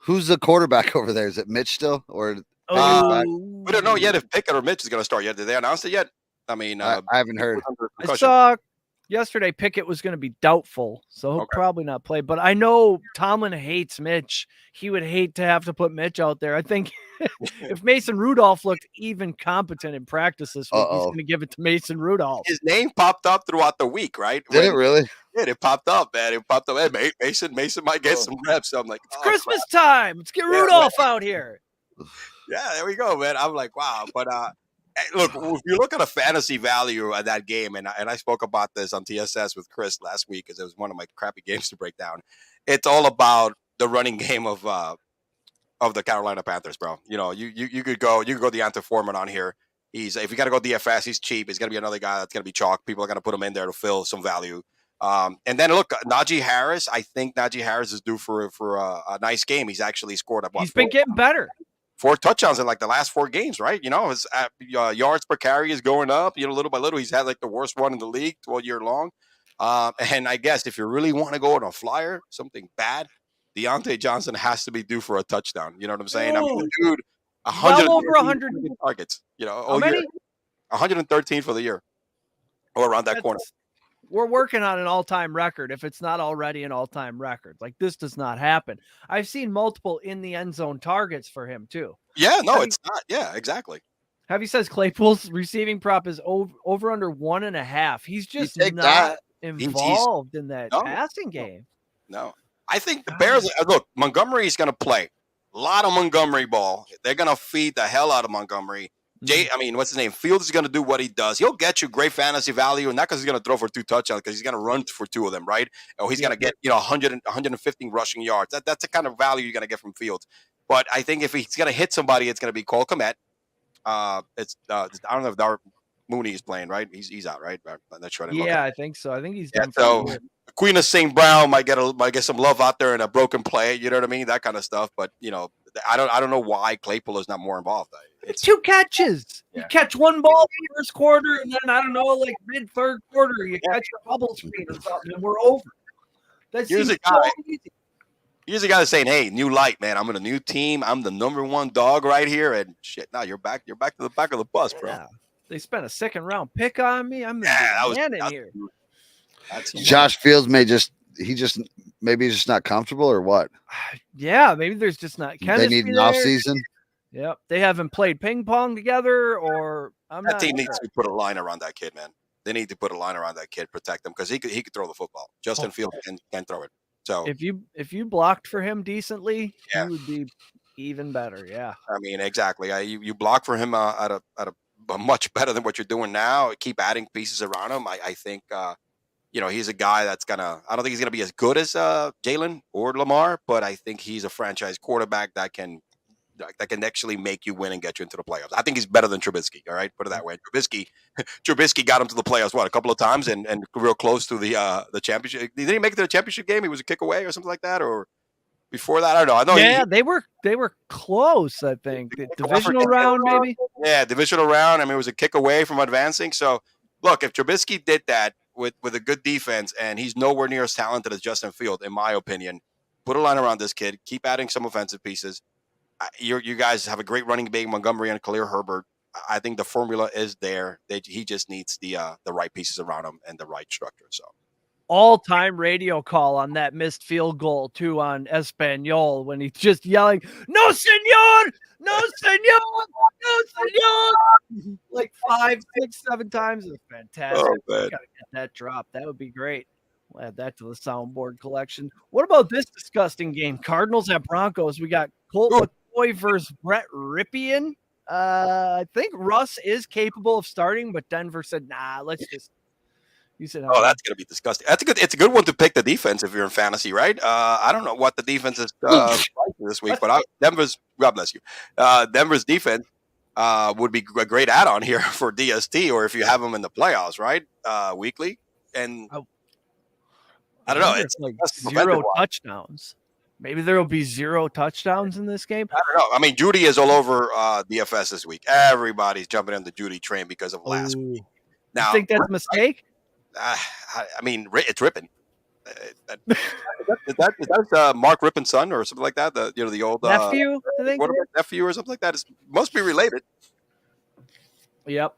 Who's the quarterback over there? Is it Mitch still, or we don't know yet if Pickett or Mitch is going to start yet. Did they announce it yet? I mean, I haven't heard. I saw yesterday Pickett was going to be doubtful, so he'll probably not play. But I know Tomlin hates Mitch. He would hate to have to put Mitch out there. I think if Mason Rudolph looked even competent in practice this week, he's going to give it to Mason Rudolph. His name popped up throughout the week, right? Did it really? Yeah, it popped up, man. It popped up. Hey, Mason might get some reps. So I'm like, it's Christmas time. Let's get Rudolph out here. Yeah, there we go, man. I'm like, wow. But look, if you look at a fantasy value of that game, and I spoke about this on TSS with Chris last week because it was one of my crappy games to break down. It's all about the running game of the Carolina Panthers, bro. You could go Deonta Foreman on here. If you got to go DFS, he's cheap. He's gonna be another guy that's gonna be chalk. People are gonna put him in there to fill some value. And then look, Najee Harris. I think Najee Harris is due for a nice game. He's actually scored. He's been getting better. 4 touchdowns in like the last 4 games, right? His yards per carry is going up. Little by little, he's had like the worst one in the league all year long. And I guess if you really want to go on a flyer, something bad, Deontay Johnson has to be due for a touchdown. You know what I'm saying? I mean, dude, well over 100 targets. How many? 113 for the year, or around that corner. We're working on an all-time record if it's not already an all-time record. Like, this does not happen. I've seen multiple in the end zone targets for him too. Yeah, no, it's not. Yeah, exactly. Heavy says Claypool's receiving prop is over under 1.5. He's just not involved in that passing game. No. I think the Bears, look, Montgomery's going to play. A lot of Montgomery ball. They're going to feed the hell out of Montgomery. What's his name? Fields is going to do what he does. He'll get you great fantasy value, and not because he's going to throw for 2 touchdowns, because he's going to run for 2 of them, right? Or he's going to get 115 rushing yards. That's the kind of value you're going to get from Fields. But I think if he's going to hit somebody, it's going to be Cole Kmet. It's I don't know if Darwin Mooney is playing, right? He's out, right? I'm not sure. Yeah, I think so. I think he's Yeah, done for the year. Queen of St. Brown might get some love out there in a broken play. You know what I mean? That kind of stuff. But I don't know why Claypool is not more involved. It's 2 catches. You catch one ball in the first quarter, and then I don't know, like mid third quarter, you catch a bubble screen or something, and we're over. Here's a guy. Here's a guy that's saying, "Hey, new light, man. I'm in a new team. I'm the number 1 dog right here." And shit, now you're back. You're back to the back of the bus, bro. Yeah. They spent a 2nd round pick on me. I'm the man in here. Josh Fields maybe he's just not comfortable or what? Yeah, maybe there's just not chemistry. They need an off season. Yep, they haven't played ping pong together, or that team needs to put a line around that kid, man. They need to put a line around that kid, protect him because he could throw the football. Justin Fields can throw it. So if you blocked for him decently, he would be even better. Yeah, I mean exactly. You block for him at a much better than what you're doing now. Keep adding pieces around him. I think he's a guy that's I don't think he's gonna be as good as Jalen or Lamar, but I think he's a franchise quarterback that can actually make you win and get you into the playoffs. I think he's better than Trubisky. All right, put it that way. Trubisky got him to the playoffs a couple of times and real close to the championship. Did he make it to the championship game? He was a kick away or something like that, or before that, I don't know. Yeah, they were close. I think the divisional round, maybe. Yeah, divisional round. I mean, it was a kick away from advancing. So, look, if Trubisky did that with a good defense, and he's nowhere near as talented as Justin Field, in my opinion, put a line around this kid. Keep adding some offensive pieces. You guys have a great running back, Montgomery and Khalil Herbert. I think the formula is there. He just needs the right pieces around him and the right structure. So. All-time radio call on that missed field goal too on Espanol when he's just yelling, "No, senor! No, senor! No, senor!" like 5, 6, 7 times. It's fantastic. Oh, gotta get that drop. That would be great. We'll add that to the soundboard collection. What about this disgusting game? Cardinals at Broncos. We got Colt McCoy versus Brett Ripien. I think Russ is capable of starting, but Denver said, "Nah, let's just." You said, "Oh, that's gonna be disgusting." It's a good one to pick the defense if you're in fantasy, right? I don't know what the defense is this week, but Denver's. God bless you. Denver's defense would be a great add-on here for DST, or if you have them in the playoffs, right? Weekly, and I don't know. It's like 0 touchdowns. Maybe there will be 0 touchdowns in this game. I don't know. I mean, Judy is all over DFS this week. Everybody's jumping on the Judy train because of last week. Now, you think that's a mistake? I mean, it's Rippin. Is that Mark Rippon's son or something like that? The old nephew, I think. Nephew or something like that. It must be related. Yep.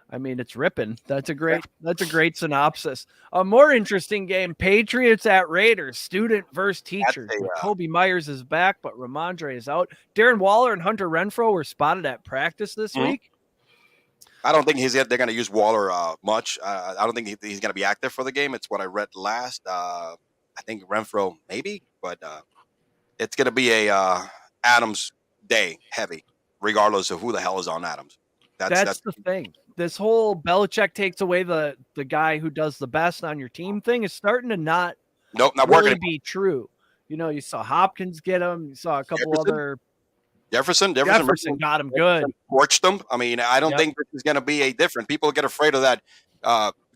I mean, it's Rippin. That's a great synopsis. A more interesting game: Patriots at Raiders. Student versus teacher. Kobe Myers is back, but Ramondre is out. Darren Waller and Hunter Renfrow were spotted at practice this week. I don't think they're going to use Waller much. I don't think he's going to be active for the game. It's what I read last. I think Renfrow maybe, but it's going to be a Adams day heavy, regardless of who the hell is on Adams. That's the thing. This whole Belichick takes away the guy who does the best on your team thing is starting to not really working. Be true. You saw Hopkins get him. You saw a couple other. Jefferson got him good. Torched them. I mean, I don't think this is going to be a different. People get afraid of that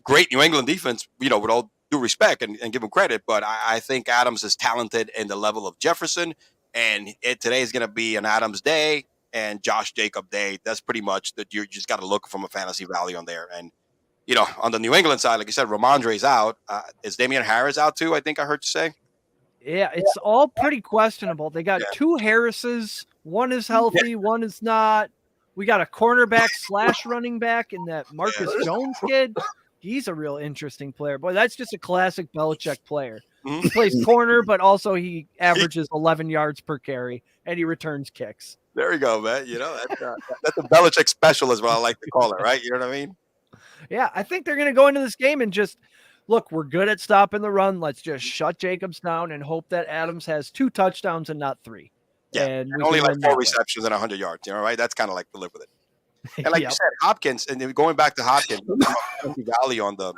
great New England defense, with all due respect and give them credit. But I think Adams is talented in the level of Jefferson. And today is going to be an Adams day and Josh Jacob day. That's pretty much that you just got to look from a fantasy value on there. And, on the New England side, like you said, Ramondre's out. Is Damian Harris out too? I think I heard you say. Yeah, it's all pretty questionable. They got 2 Harrises. One is healthy, one is not. We got a cornerback / running back in that Marcus Jones kid. He's a real interesting player. Boy, that's just a classic Belichick player. He plays corner, but also he averages 11 yards per carry, and he returns kicks. There you go, man. That's a Belichick special is what I like to call it, right? You know what I mean? Yeah, I think they're going to go into this game and just, look, we're good at stopping the run. Let's just shut Jacobs down and hope that Adams has 2 touchdowns and not 3. Yeah, and only like 4 receptions and 100 yards, right? That's kind of like to live with it. And like you said, Hopkins, and then going back to Hopkins, Valley on the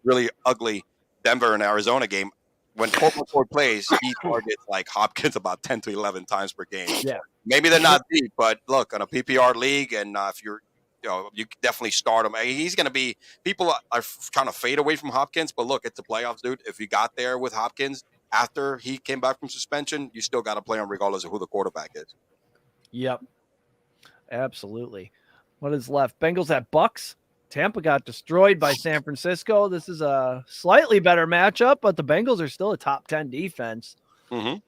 really ugly Denver and Arizona game, when Colt McCoy plays, he targets like Hopkins about 10 to 11 times per game. Yeah. Maybe they're not deep, but look, on a PPR league, and if you're, you can definitely start him. He's going to be, people are trying to fade away from Hopkins, but look, it's the playoffs, dude. If you got there with Hopkins after he came back from suspension, you still got to play him regardless of who the quarterback is. Yep. Absolutely. What is left? Bengals at Bucks. Tampa got destroyed by San Francisco. This is a slightly better matchup, but the Bengals are still a top 10 defense. Mm-hmm.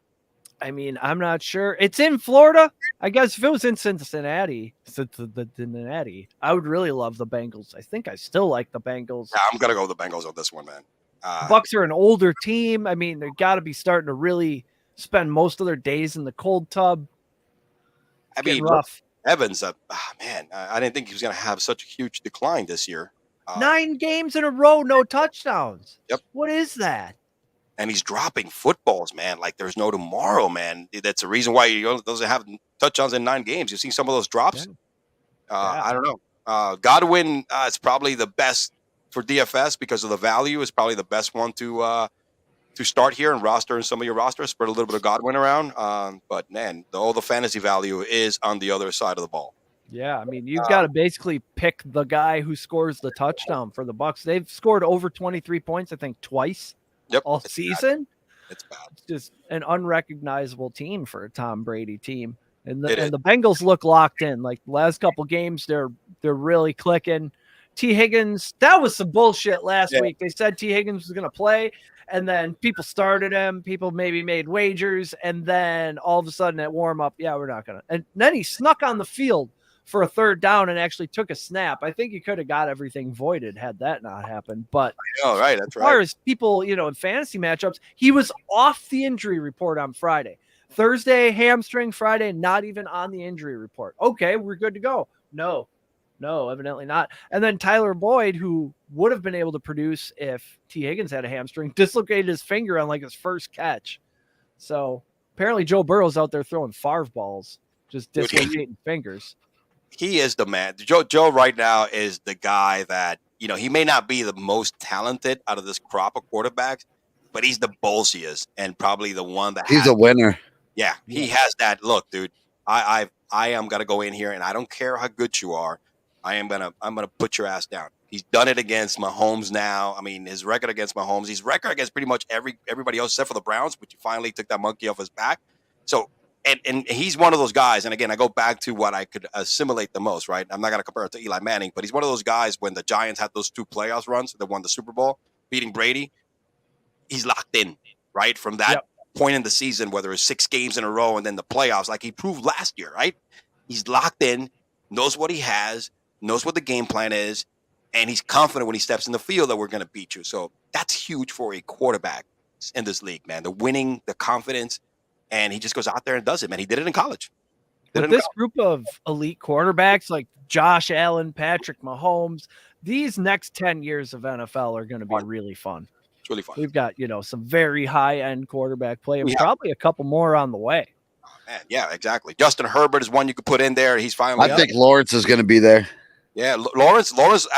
I mean, I'm not sure. It's in Florida. I guess if it was in Cincinnati, I would really love the Bengals. I think I still like the Bengals. Yeah, I'm going to go with the Bengals on this one, man. The Bucks are an older team. I mean, they got to be starting to really spend most of their days in the cold tub. I mean, rough. Evans, man, I didn't think he was going to have such a huge decline this year. 9 games in a row, no touchdowns. Yep. What is that? And he's dropping footballs, man, like there's no tomorrow, man. That's the reason why he doesn't have touchdowns in 9 games. You've seen some of those drops. Yeah. I don't know. Godwin is probably the best for DFS because of the value. Is probably the best one to start here and roster in some of your rosters. Spread a little bit of Godwin around. But, man, all the fantasy value is on the other side of the ball. Yeah, I mean, you've got to basically pick the guy who scores the touchdown for the Bucks. They've scored over 23 points, I think, twice all season. It's bad. It's just an unrecognizable team for a Tom Brady team. And the Bengals look locked in. Like the last couple games, they're really clicking. T. Higgins, that was some bullshit last week. They said T. Higgins was going to play, and then people started him. People maybe made wagers, and then all of a sudden at warm-up, we're not going to. And then he snuck on the field for a 3rd down and actually took a snap. I think he could have got everything voided had that not happened. But right, that's as far as people, in fantasy matchups, he was off the injury report on Friday. Thursday, hamstring. Friday, not even on the injury report. Okay, we're good to go. No, evidently not. And then Tyler Boyd, who would have been able to produce if T. Higgins had a hamstring, dislocated his finger on like his first catch. So apparently Joe Burrow's out there throwing Favre balls, just dislocating fingers. He is the man. Joe right now is the guy that, he may not be the most talented out of this crop of quarterbacks, but he's the ballsiest and probably the one that he's a winner. Yeah, he has that look, dude. I am gonna go in here and I don't care how good you are. I'm gonna put your ass down. He's done it against Mahomes now. I mean, his record against Mahomes, his record against pretty much everybody else except for the Browns, but you finally took that monkey off his back. So, and he's one of those guys. And again, I go back to what I could assimilate the most, right? I'm not gonna compare it to Eli Manning, but he's one of those guys when the Giants had those 2 playoffs runs that won the Super Bowl, beating Brady. He's locked in, right? From that point in the season, whether it's 6 games in a row and then the playoffs, like he proved last year, right? He's locked in, knows what he has, knows what the game plan is, and he's confident when he steps in the field that we're going to beat you. So that's huge for a quarterback in this league, man. The winning, the confidence, and he just goes out there and does it, man. He did it in college. With this group of elite quarterbacks like Josh Allen, Patrick Mahomes, these next 10 years of NFL are going to be really fun. It's really fun. We've got, some very high-end quarterback play and probably a couple more on the way. Oh, man, yeah, exactly. Justin Herbert is one you could put in there. He's finally I think Lawrence is going to be there. Yeah, Lawrence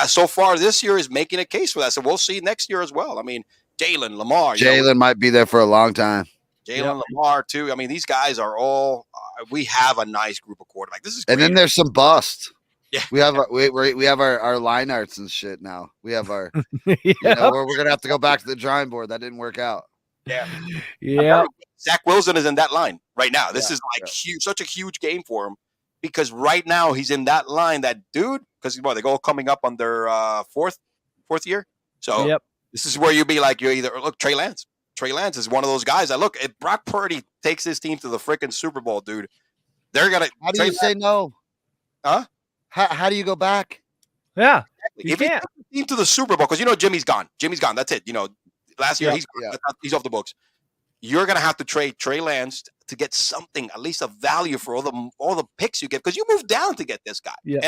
so far this year is making a case for that. So we'll see next year as well. I mean, Jalen, Lamar. Jalen might be there for a long time. Jalen, Lamar, too. I mean, these guys are all we have a nice group of quarterbacks. This is great. And then there's some bust. Yeah. We have our line arts and shit now. We have our we're gonna have to go back to the drawing board. That didn't work out. Yeah. Yeah. Zach Wilson is in that line right now. This is like huge, such a huge game for him. Because right now he's in that line, that dude, because they go coming up on their fourth year. So this is where you be like, Trey Lance. Trey Lance is one of those guys that if Brock Purdy takes his team to the freaking Super Bowl, dude, they're gonna. How do you say no? Huh? How do you go back? Yeah, if he takes the team to the Super Bowl, because Jimmy's gone. Jimmy's gone. That's it. Last year he's off the books. You're gonna have to trade Trey Lance to get something, at least a value for all the picks you get, because you moved down to get this guy. Yeah.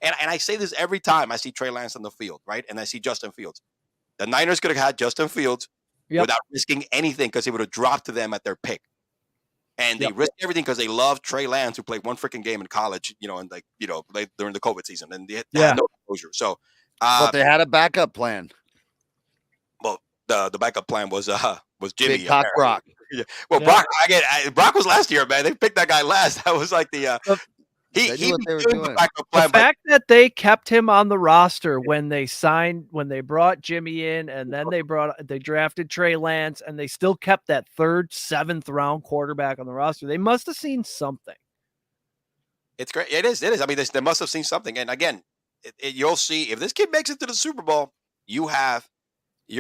And I say this every time I see Trey Lance on the field, right? And I see Justin Fields. The Niners could have had Justin Fields without risking anything because he would have dropped to them at their pick. And they risked everything because they love Trey Lance, who played one freaking game in college, and during the COVID season, and they had no exposure. So, but they had a backup plan. Well, the backup plan was was Jimmy. Big cock Brock. Yeah. Well, Yeah. Brock was last year, man. They picked that guy last. That was like the They knew what they were doing. The fact that they kept him on the roster when they brought Jimmy in, and then they drafted Trey Lance, and they still kept that 3rd, 7th round quarterback on the roster. They must have seen something. It's great. It is. I mean, they must have seen something. And again, you'll see if this kid makes it to the Super Bowl, you're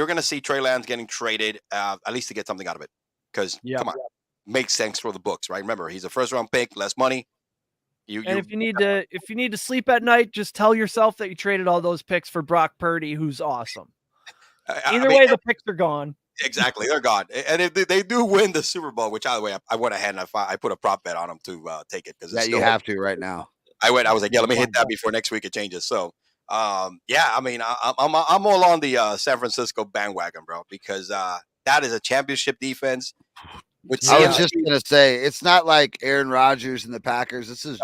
going to see Trey Lance getting traded, at least to get something out of it. Because come on, makes sense for the books, right? Remember, he's a 1st-round pick, less money. If you need to sleep at night, just tell yourself that you traded all those picks for Brock Purdy, who's awesome. Either way, the picks are gone. Exactly, they're gone. And if they do win the Super Bowl, which, by the way, I went ahead and I put a prop bet on them to take it because you have to right now. I was like, let me hit that before next week it changes. So, I mean, I'm all on the San Francisco bandwagon, bro, because that is a championship defense. I was just gonna say it's not like Aaron Rodgers and the Packers. This is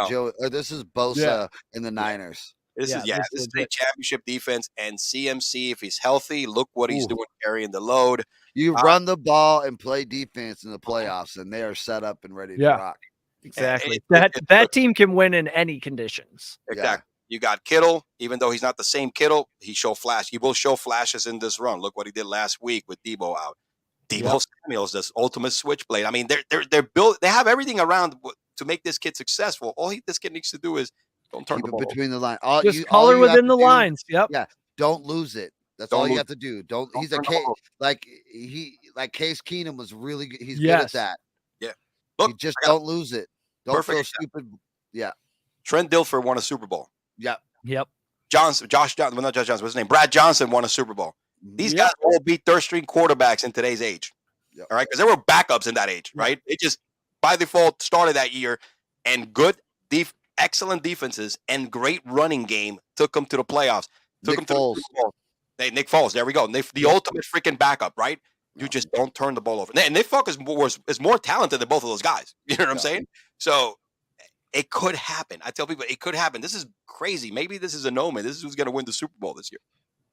this is Bosa in the Niners. This is a championship defense, and CMC, if he's healthy, look what he's doing carrying the load. You run the ball and play defense in the playoffs, and they are set up and ready to rock. Exactly. That team can win in any conditions. Exactly. You got Kittle, even though he's not the same Kittle, he will show flashes in this run. Look what he did last week with Debo out. Debo Samuel's this ultimate switchblade. I mean, they're built. They have everything around to make this kid successful. All this kid needs to do is don't turn Keep the ball between the lines. Just color within the lines. Yep. Yeah. Don't lose it. That's all you have to do. He's a case like Case Keenum was really good. He's good at that. Yeah. Look, you just don't lose it. Don't feel stupid. Yeah. Trent Dilfer won a Super Bowl. Yep. Josh Johnson, well, not Josh Johnson, what's his name? Brad Johnson won a Super Bowl. These guys all beat 3rd-string quarterbacks in today's age. All right, because there were backups in that age, right? It just by default started that year, and excellent defenses and great running game took them to the playoffs. Nick Foles. Nick Foles, there we go. The ultimate freaking backup, right? You just don't turn the ball over. And Nick Foles is more talented than both of those guys. You know what I'm saying? So it could happen. I tell people it could happen. This is crazy. Maybe this is an omen. This is who's going to win the Super Bowl this year.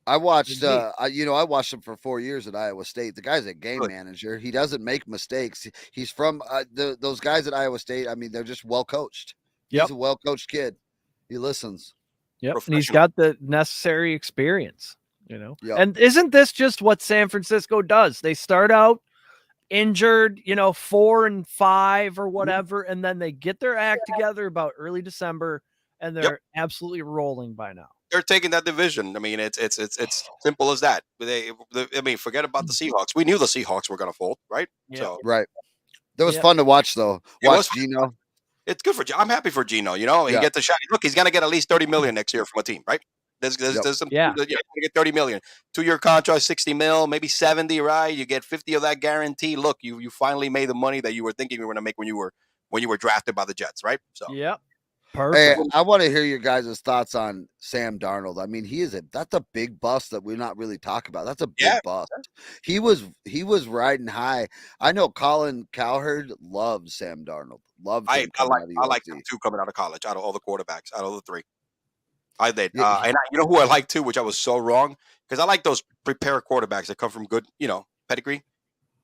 I watched I watched him for 4 years at Iowa State. The guy's a game manager. He doesn't make mistakes. He's from those guys at Iowa State. I mean, they're just well coached. He's a well coached kid. He listens. Yep. And he's got the necessary experience, And isn't this just what San Francisco does? They start out injured, 4 and 5 or whatever, and then they get their act together about early December, and they're absolutely rolling by now. They're taking that division. I mean, it's simple as that. Forget about the Seahawks. We knew the Seahawks were going to fold, right? Yeah. So right. That was fun to watch, though. Watch Geno. It's good for. I'm happy for Geno. He gets a shot. Look, he's going to get at least $30 million next year from a team, right? There's some. Yeah. You get $30 million. 2-year contract, $60 million, maybe 70. Right? You get 50 of that guarantee. Look, you finally made the money that you were thinking you were going to make when you were drafted by the Jets, right? So Perfect. Hey, I want to hear your guys' thoughts on Sam Darnold. I mean, that's a big bust that we're not really talking about. That's a big bust. He was riding high. I know Colin Cowherd loves Sam Darnold. I like him too coming out of college, out of all the quarterbacks, out of the 3. I did. And you know who I like too, which I was so wrong, because I like those prepared quarterbacks that come from good, pedigree.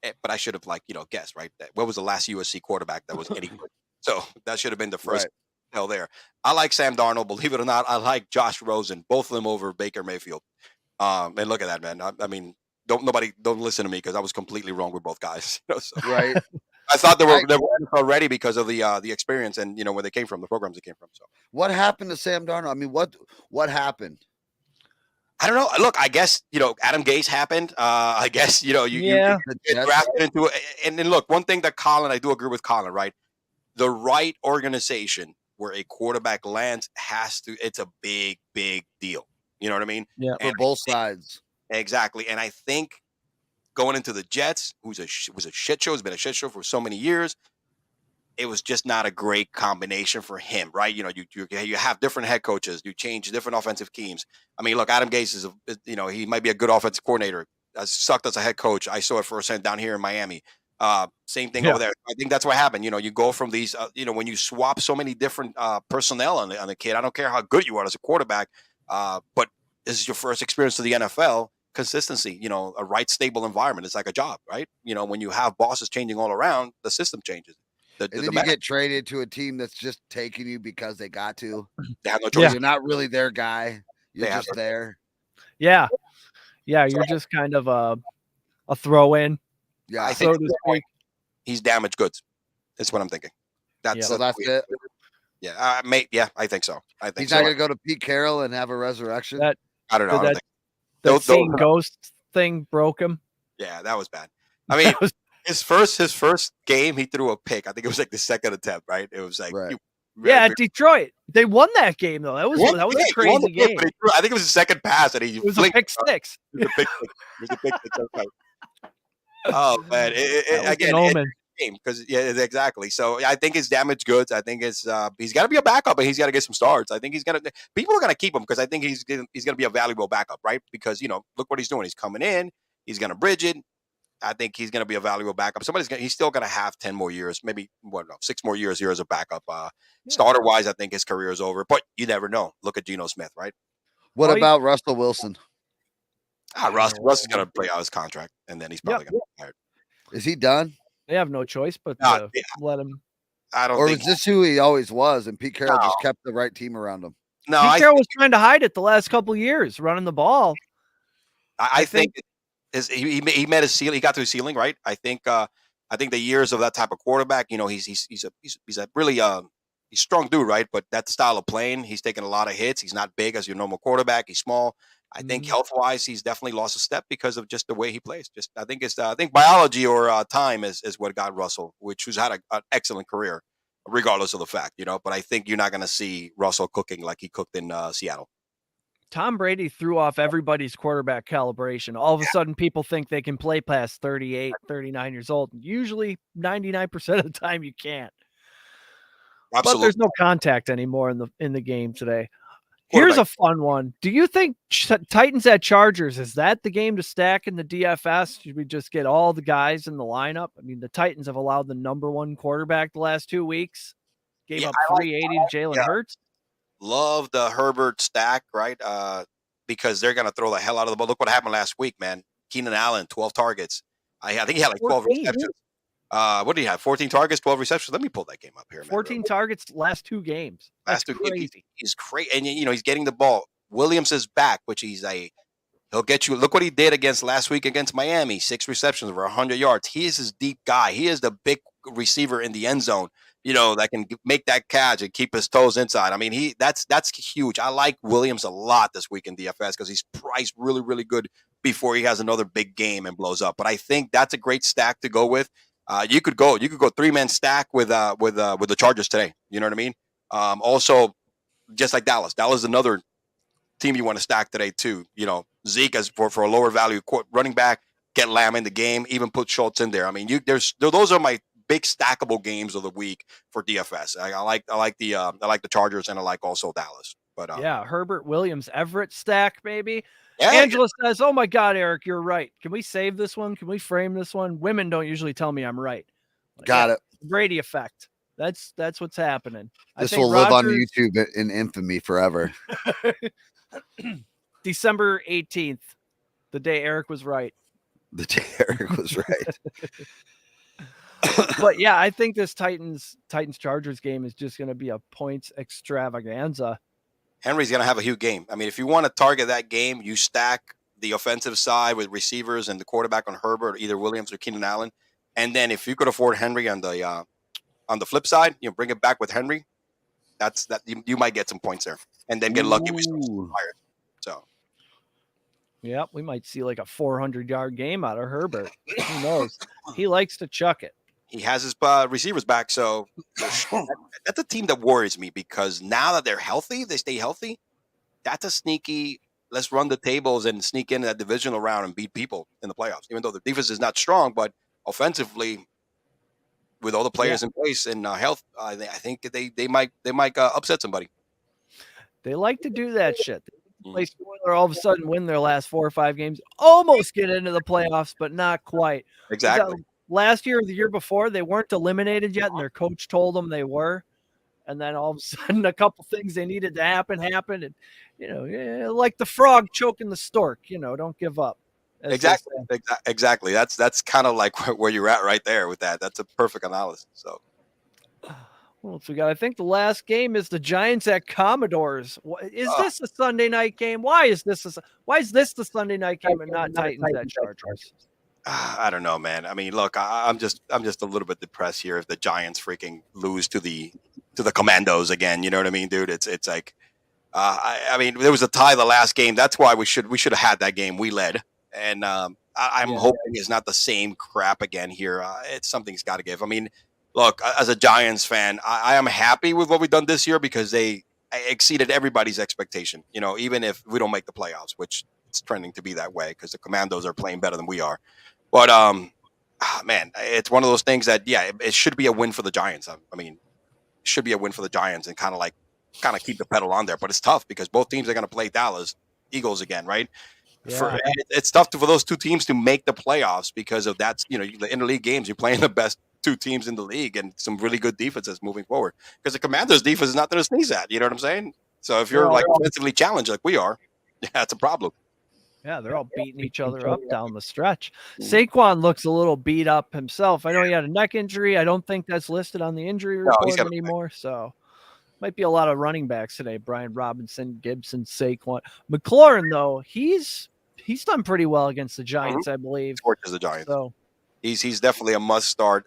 But I should have guessed, right? What was the last USC quarterback that was any good? So that should have been the first. There. I like Sam Darnold. Believe it or not, I like Josh Rosen. Both of them over Baker Mayfield. And look at that, man. I mean, don't listen to me because I was completely wrong with both guys. Right. I thought they were already because of the experience and where they came from, the programs they came from. So what happened to Sam Darnold? I mean, what happened? I don't know. Look, I guess Adam Gase happened. I guess you get drafted into it. And then look, one thing that I do agree with Colin, right? The right organization where a quarterback lands it's a big, big deal. You know what I mean? Yeah, for both sides. Exactly. And I think going into the Jets, was a shit show, has been a shit show for so many years, it was just not a great combination for him, right? You have different head coaches, you change different offensive schemes. I mean, look, Adam Gase he might be a good offensive coordinator. I sucked as a head coach. I saw it firsthand down here in Miami. Same thing over there. I think that's what happened. You go from these, when you swap so many different personnel on the kid. I don't care how good you are as a quarterback, but this is your first experience to the NFL. consistency, a right stable environment. It's like a job, right? When you have bosses changing all around, the system changes. And then you get traded to a team that's just taking you because they got to. They have no choice. You're not really their guy. You're just there. Yeah. Yeah, you're just kind of a throw in. Yeah. I think he's damaged goods. That's what I'm thinking. That's it. Yeah, I think so. I think he's not going to go to Pete Carroll and have a resurrection. I don't know. That seeing ghost thing broke him. Yeah, that was bad. I mean, his first game, he threw a pick. I think it was like the second attempt, right? It was like, at Detroit, they won that game though. That was a crazy game. I think it was the second pass, and it was a pick six. It was a pick six. Oh man! Again, because exactly. So I think it's damaged goods. I think it's he's got to be a backup, and he's got to get some starts. I think people are gonna keep him because I think he's gonna be a valuable backup, right? Because look what he's doing. He's coming in. He's gonna bridge it. I think he's gonna be a valuable backup. He's still gonna have 10 more years, maybe 6 more years here as a backup. Starter wise, I think his career is over, but you never know. Look at Geno Smith, right? What about Russell Wilson? Russ is gonna play out his contract, and then he's probably gonna be fired. Is he done? They have no choice but to let him. I don't. Or think was this who he always was, and Pete Carroll just kept the right team around him? No, Pete Carroll was trying to hide it the last couple of years, running the ball. I think he met his ceiling. He got to his ceiling, right? I think the years of that type of quarterback, he's a really he's a strong dude, right? But that style of playing, he's taking a lot of hits. He's not big as your normal quarterback. He's small. I think health-wise, he's definitely lost a step because of just the way he plays. I think biology or time is what got Russell, who's had an excellent career, regardless of the fact, But I think you're not going to see Russell cooking like he cooked in Seattle. Tom Brady threw off everybody's quarterback calibration. All of a sudden, people think they can play past 38, 39 years old. Usually, 99% of the time, you can't. Absolutely. But there's no contact anymore in the game today. Here's a fun one. Do you think Titans at Chargers, is that the game to stack in the DFS? Should we just get all the guys in the lineup? I mean, the Titans have allowed the number one quarterback the last 2 weeks. Gave up 380 to Jalen Hurts. Love the Herbert stack, right? Because they're going to throw the hell out of the ball. Look what happened last week, man. Keenan Allen, 12 targets. I think he had like 12 receptions. What did he have? 14 targets, 12 receptions. Let me pull that game up here, man. 14 targets last 2 games. That's crazy. He's crazy. And, he's getting the ball. Williams is back, which he'll get you. Look what he did last week against Miami. 6 receptions over 100 yards. He is his deep guy. He is the big receiver in the end zone, that can make that catch and keep his toes inside. I mean, that's huge. I like Williams a lot this week in DFS because he's priced really, really good before he has another big game and blows up. But I think that's a great stack to go with. You could go 3-man stack with the Chargers today. You know what I mean? Also, just like Dallas is another team you want to stack today too. Zeke as for a lower value running back, get Lamb in the game, even put Schultz in there. I mean, those are my big stackable games of the week for DFS. I like the Chargers, and I like also Dallas. But Herbert, Williams, Everett stack, baby. Yeah, Angela says, "Oh my God, Eric, you're right. Can we save this one? Can we frame this one? Women don't usually tell me I'm right." Got it. Brady effect. That's what's happening. This will live on YouTube in infamy forever. December 18th, the day Eric was right. The day Eric was right. But yeah, I think this Titans Chargers game is just going to be a points extravaganza. Henry's going to have a huge game. I mean, if you want to target that game, you stack the offensive side with receivers and the quarterback on Herbert, either Williams or Keenan Allen. And then if you could afford Henry on the flip side, bring it back with Henry. That's you might get some points there, and then get lucky with some fire. So, yeah, we might see like a 400-yard game out of Herbert. Who knows? He likes to chuck it. He has his receivers back, so that's a team that worries me because now that they're healthy, they stay healthy. That's a sneaky. Let's run the tables and sneak into that divisional round and beat people in the playoffs. Even though the defense is not strong, but offensively, with all the players in place and health, I think they might upset somebody. They like to do that shit. They play spoiler, all of a sudden win their last 4 or 5 games, almost get into the playoffs, but not quite. Exactly. Last year or the year before, they weren't eliminated yet, and their coach told them they were. And then all of a sudden, a couple things they needed to happen happened. And, like the frog choking the stork, don't give up. Exactly. That's kind of like where you're at right there with that. That's a perfect analysis. So. What else we got? I think the last game is the Giants at Commodores. Is this a Sunday night game? Why is this the Sunday night game and not Titans at Chargers? I don't know, man. I mean, look, I'm just a little bit depressed here if the Giants freaking lose to the Commandos again. You know what I mean, dude? It's like, I mean, there was a tie the last game. That's why we should have had that game. We led, and I'm hoping it's not the same crap again here. It's something's got to give. I mean, look, as a Giants fan, I am happy with what we've done this year because they exceeded everybody's expectation. You know, even if we don't make the playoffs, which it's trending to be that way because the Commandos are playing better than we are. But man, it's one of those things that it should be a win for the Giants. I mean, it should be a win for the Giants and kind of keep the pedal on there. But it's tough because both teams are going to play Dallas Eagles again, right? Yeah. It's tough for those two teams to make the playoffs because of that. You know, the interleague games, you're playing the best two teams in the league and some really good defenses moving forward. Because the Commanders' defense is not going to sneeze at. You know what I'm saying? So if you're like offensively challenged like we are, it's a problem. Yeah, they're all beating each other up down the stretch. Saquon looks a little beat up himself. I know he had a neck injury. I don't think that's listed on the injury report anymore. So might be a lot of running backs today. Brian Robinson, Gibson, Saquon. McLaurin, though, he's done pretty well against the Giants, I believe. Torches the Giants. So he's definitely a must start.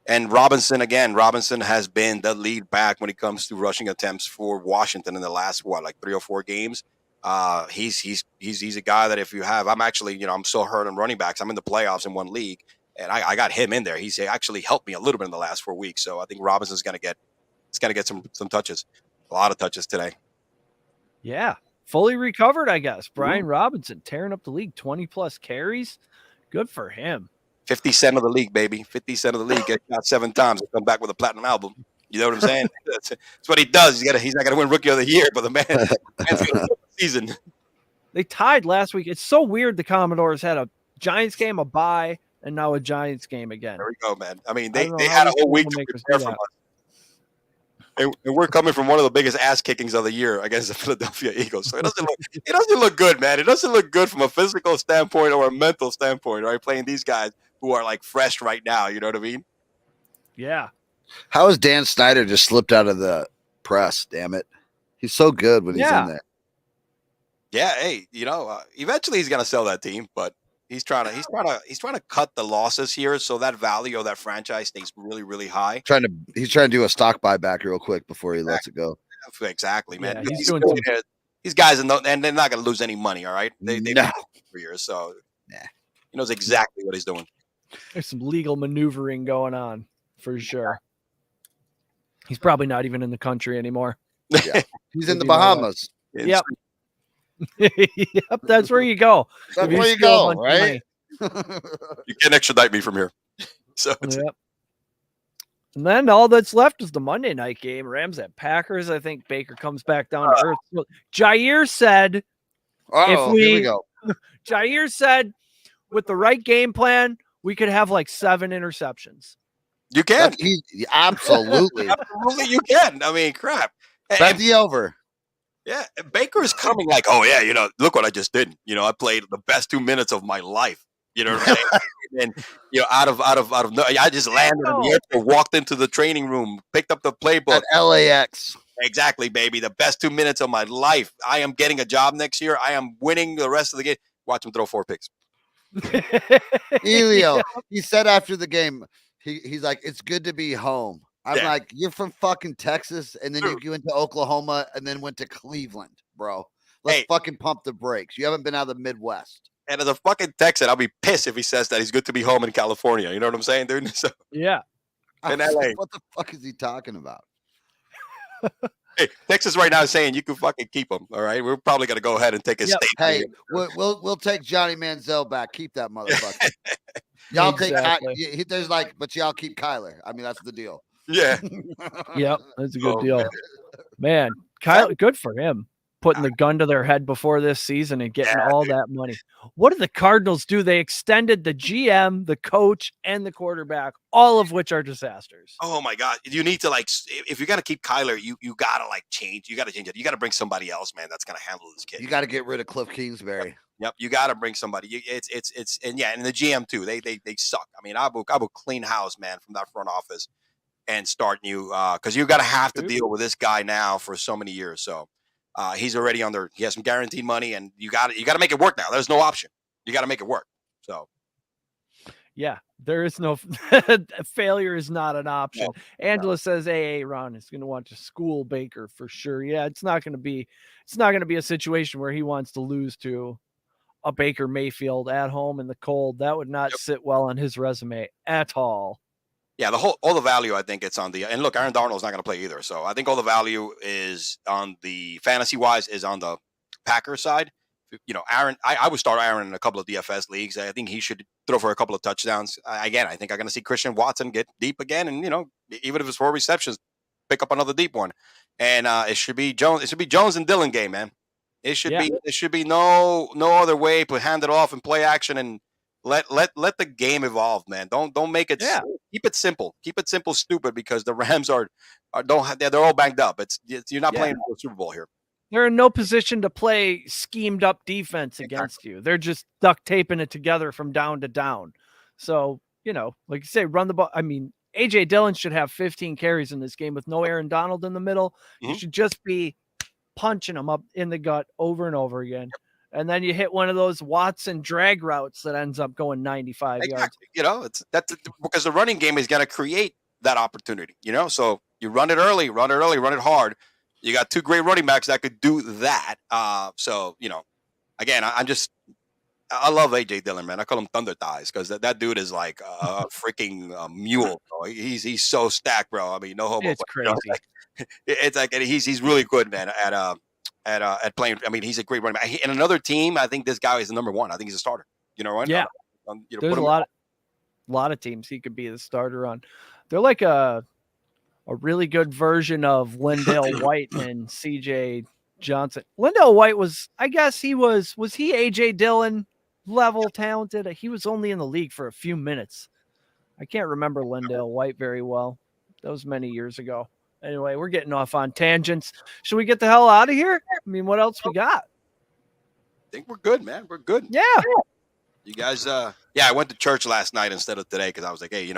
And Robinson has been the lead back when it comes to rushing attempts for Washington in the last 3 or 4 games. He's a guy that if you have, I'm actually, I'm so hurt on running backs. I'm in the playoffs in one league, and I got him in there. He's actually helped me a little bit in the last 4 weeks. So I think Robinson's going to get some touches, a lot of touches today. Yeah, fully recovered, I guess. Brian Robinson tearing up the league, 20 plus carries. Good for him. 50 cent of the league, baby. 50 cent of the league. Get shot 7 times and come back with a platinum album. You know what I'm saying? That's what he does. He's not going to win Rookie of the Year, but the man's going to win the season. They tied last week. It's so weird. The Commodores had a Giants game, a bye, and now a Giants game again. There we go, man. I mean, they had a whole week to prepare from us. And we're coming from one of the biggest ass kickings of the year against the Philadelphia Eagles. So it doesn't look good, man. It doesn't look good from a physical standpoint or a mental standpoint, right? Playing these guys who are like fresh right now. You know what I mean? Yeah. How has Dan Snyder just slipped out of the press? Damn it. He's so good when he's in there. Yeah. Hey, eventually he's going to sell that team, but he's trying to cut the losses here. So that value of that franchise stays really, really high. He's trying to do a stock buyback real quick before he lets it go. Exactly, man. Yeah, these guys, and they're not going to lose any money. All right. They've been for years. So he knows exactly what he's doing. There's some legal maneuvering going on for sure. He's probably not even in the country anymore. Yeah. He's in the Bahamas. Yep. Yep, that's where you go. That's where you go, right? You can't extradite me from here. So and then all that's left is the Monday night game. Rams at Packers. I think Baker comes back down to earth. So Jair said, here we go. Jair said, with the right game plan, we could have like 7 interceptions. You can. Absolutely. Absolutely, you can. I mean, crap. Bet the over. Yeah, Baker is coming like, oh yeah, look what I just did. I played the best 2 minutes of my life. You know what I'm saying? And out of I just landed in the airport, walked into the training room, picked up the playbook at LAX. Exactly, baby. The best 2 minutes of my life. I am getting a job next year. I am winning the rest of the game. Watch him throw 4 picks. Elio, he said after the game, he's like, it's good to be home. I'm like, you're from fucking Texas, and then you went to Oklahoma, and then went to Cleveland, bro. Let's fucking pump the brakes. You haven't been out of the Midwest. And as a fucking Texan, I'll be pissed if he says that he's good to be home in California. You know what I'm saying, dude? So, yeah. In LA. What the fuck is he talking about? Hey, Texas right now is saying you can fucking keep him. All right, we're probably gonna go ahead and take a state. Hey, we'll take Johnny Manziel back. Keep that motherfucker. Y'all take. There's but y'all keep Kyler. I mean, that's the deal. Yeah. Yep, that's a good deal. Man, Kyler, good for him. Putting the gun to their head before this season and getting all that money. What did the Cardinals do? They extended the GM, the coach, and the quarterback, all of which are disasters. Oh my God. You need to if you got to keep Kyler, you got to change. You got to change it. You got to bring somebody else, man, that's going to handle this kid. You got to get rid of Cliff Kingsbury. Yep, you got to bring somebody. It's and the GM too. They suck. I mean, I will clean house, man, from that front office and start new because you got to have to deal with this guy now for so many years. So he's already under. He has some guaranteed money, and you got to make it work now. There's no option. You got to make it work. So. Yeah, there is no failure is not an option. No, Angela says Ron is going to want to school Baker for sure. Yeah, it's not going to be a situation where he wants to lose to a Baker Mayfield at home in the cold. That would not sit well on his resume at all. Yeah, all the value, I think it's on the, and look, Aaron Darnold's not going to play either. So I think all the value is on the fantasy wise is on the Packers side. Aaron, I would start Aaron in a couple of DFS leagues. I think he should throw for a couple of touchdowns. Again, I think I'm going to see Christian Watson get deep again. And, even if it's 4 receptions, pick up another deep one. And it should be Jones. It should be Jones and Dillon game, man. It should be no other way. Hand it off and play action and let the game evolve, man. Don't make it. Yeah. Keep it simple. Keep it simple, stupid, because the Rams they're all banged up. You're not playing for the Super Bowl here. They're in no position to play schemed up defense against you. They're just duct taping it together from down to down. So, like you say, run the ball. I mean, A.J. Dillon should have 15 carries in this game with no Aaron Donald in the middle. Mm-hmm. You should just be punching them up in the gut over and over again. And then you hit one of those Watson drag routes that ends up going 95 yards. That's because the running game is going to create that opportunity, So you run it early, run it hard. You got 2 great running backs that could do that. Again, I love A.J. Dillon, man. I call him Thunder Thighs because that dude is like a freaking mule. Bro. He's so stacked, bro. I mean, no homo. It's crazy. It's like he's really good, man, at playing. I mean, he's a great running back. In another team, I think this guy is the number 1. I think he's a starter. Right? Yeah. There's a lot of teams he could be the starter on. They're like a really good version of Lindale White and CJ Johnson. Lindale White was he A.J. Dillon level talented? He was only in the league for a few minutes. I can't remember Lindale White very well. That was many years ago. Anyway, we're getting off on tangents. Should we get the hell out of here? I mean, what else we got? I think we're good, man. We're good. Yeah. You guys, I went to church last night instead of today because I was like, hey,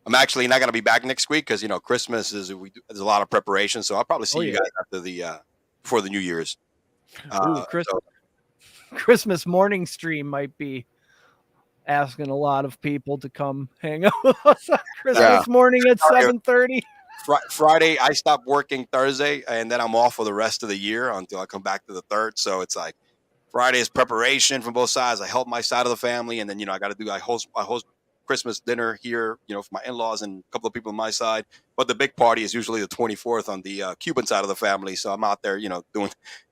I'm actually not going to be back next week because, Christmas there's a lot of preparation. So I'll probably see you guys after before the New Year's. Christmas morning stream might be asking a lot of people to come hang out with us on Christmas morning at 7:30. Friday, I stop working Thursday, and then I'm off for the rest of the year until I come back to the 3rd. So it's like Friday is preparation from both sides. I help my side of the family, and then I host Christmas dinner here, for my in-laws and a couple of people on my side. But the big party is usually the 24th on the Cuban side of the family. So I'm out there,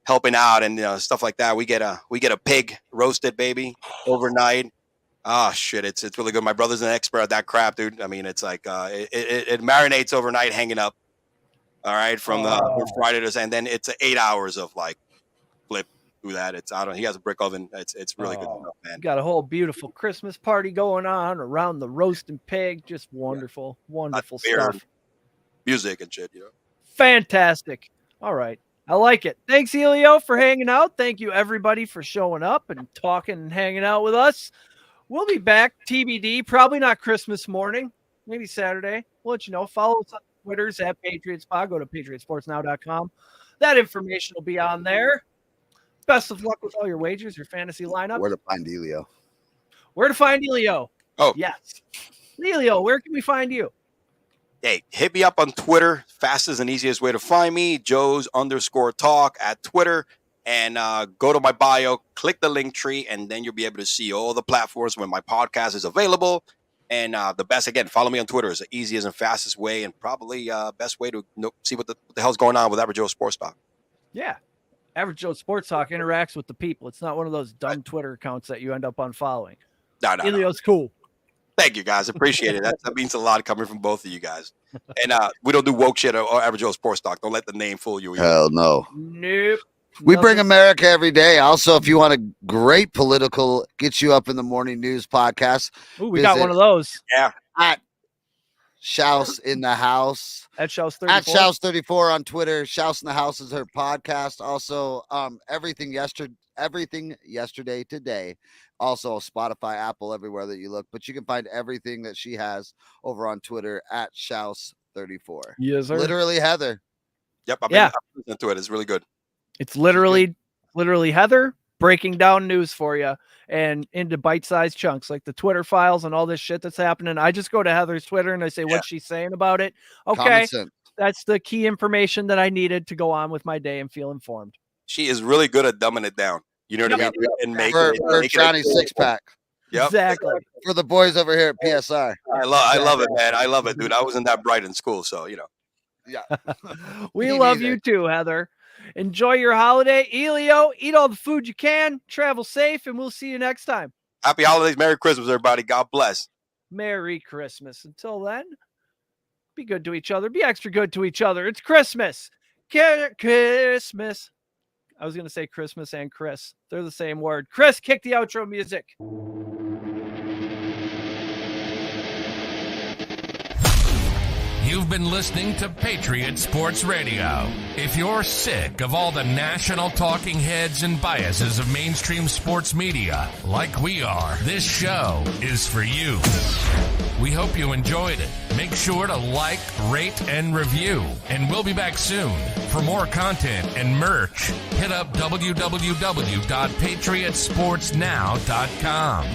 helping out and stuff like that. We get a pig roasted, baby, overnight. Oh shit, it's really good. My brother's an expert at that crap, dude. I mean, it's like it marinates overnight, hanging up. All right, from Friday to, and then it's 8 hours of like flip through that. He has a brick oven. It's really good stuff, man. Got a whole beautiful Christmas party going on around the roasting pig. Just wonderful, wonderful stuff. Music and shit, Fantastic. All right. I like it. Thanks, Elio, for hanging out. Thank you, everybody, for showing up and talking and hanging out with us. We'll be back, TBD, probably not Christmas morning, maybe Saturday. We'll let you know. Follow us on Twitters at PatriotsPod. Go to PatriotsSportsNow.com. That information will be on there. Best of luck with all your wagers, your fantasy lineup. Where to find Elio? Oh, yes. Elio, where can we find you? Hey, hit me up on Twitter. Fastest and easiest way to find me, Joe's_talk at Twitter. And go to my bio, click the link tree, and then you'll be able to see all the platforms when my podcast is available. And the best, again, follow me on Twitter. It's the easiest and fastest way and probably best way to see what the hell's going on with Average Joe Sports Talk. Yeah. Average Joe Sports Talk interacts with the people. It's not one of those dumb Twitter accounts that you end up unfollowing. No. Elio's cool. Thank you, guys. Appreciate it. That means a lot coming from both of you guys. And we don't do woke shit or Average Joe Sports Talk. Don't let the name fool you either. Hell no. Nope. We bring America every day. Also, if you want a great political, get you up in the morning news podcast. Ooh, we got one of those. Yeah. At Shouse in the house. At Shouse 34. At Shouse 34 on Twitter. Shouse in the House is her podcast. Also, everything yesterday today. Also Spotify, Apple, everywhere that you look. But you can find everything that she has over on Twitter at Shouse 34. Yes, sir. Literally Heather. Yep, I've been listening to it. It's really good. It's literally Heather breaking down news for you and into bite-sized chunks like the Twitter files and all this shit that's happening. I just go to Heather's Twitter and I say, what's she saying about it? Okay, that's the key information that I needed to go on with my day and feel informed. She is really good at dumbing it down. You know what I mean? And make for Johnny's six-pack. Yep. Exactly. For the boys over here at PSI. I love it, man. I love it, dude. I wasn't that bright in school, so, you know. Yeah. We love you too, Heather. Enjoy your holiday. Elio, eat all the food you can. Travel safe, and we'll see you next time. Happy holidays. Merry Christmas, everybody. God bless. Merry Christmas. Until then, be good to each other. Be extra good to each other. It's Christmas. Christmas. I was going to say Christmas and Chris. They're the same word. Chris, kick the outro music. You've been listening to Patriot Sports Radio. If you're sick of all the national talking heads and biases of mainstream sports media, like we are, this show is for you. We hope you enjoyed it. Make sure to like, rate, and review. And we'll be back soon. For more content and merch, hit up www.patriotsportsnow.com.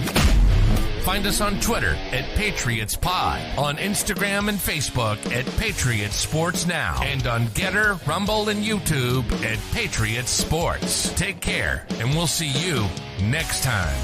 Find us on Twitter at PatriotsPod, on Instagram and Facebook at Patriots Sports Now, and on Getter, Rumble, and YouTube at Patriots Sports. Take care, and we'll see you next time.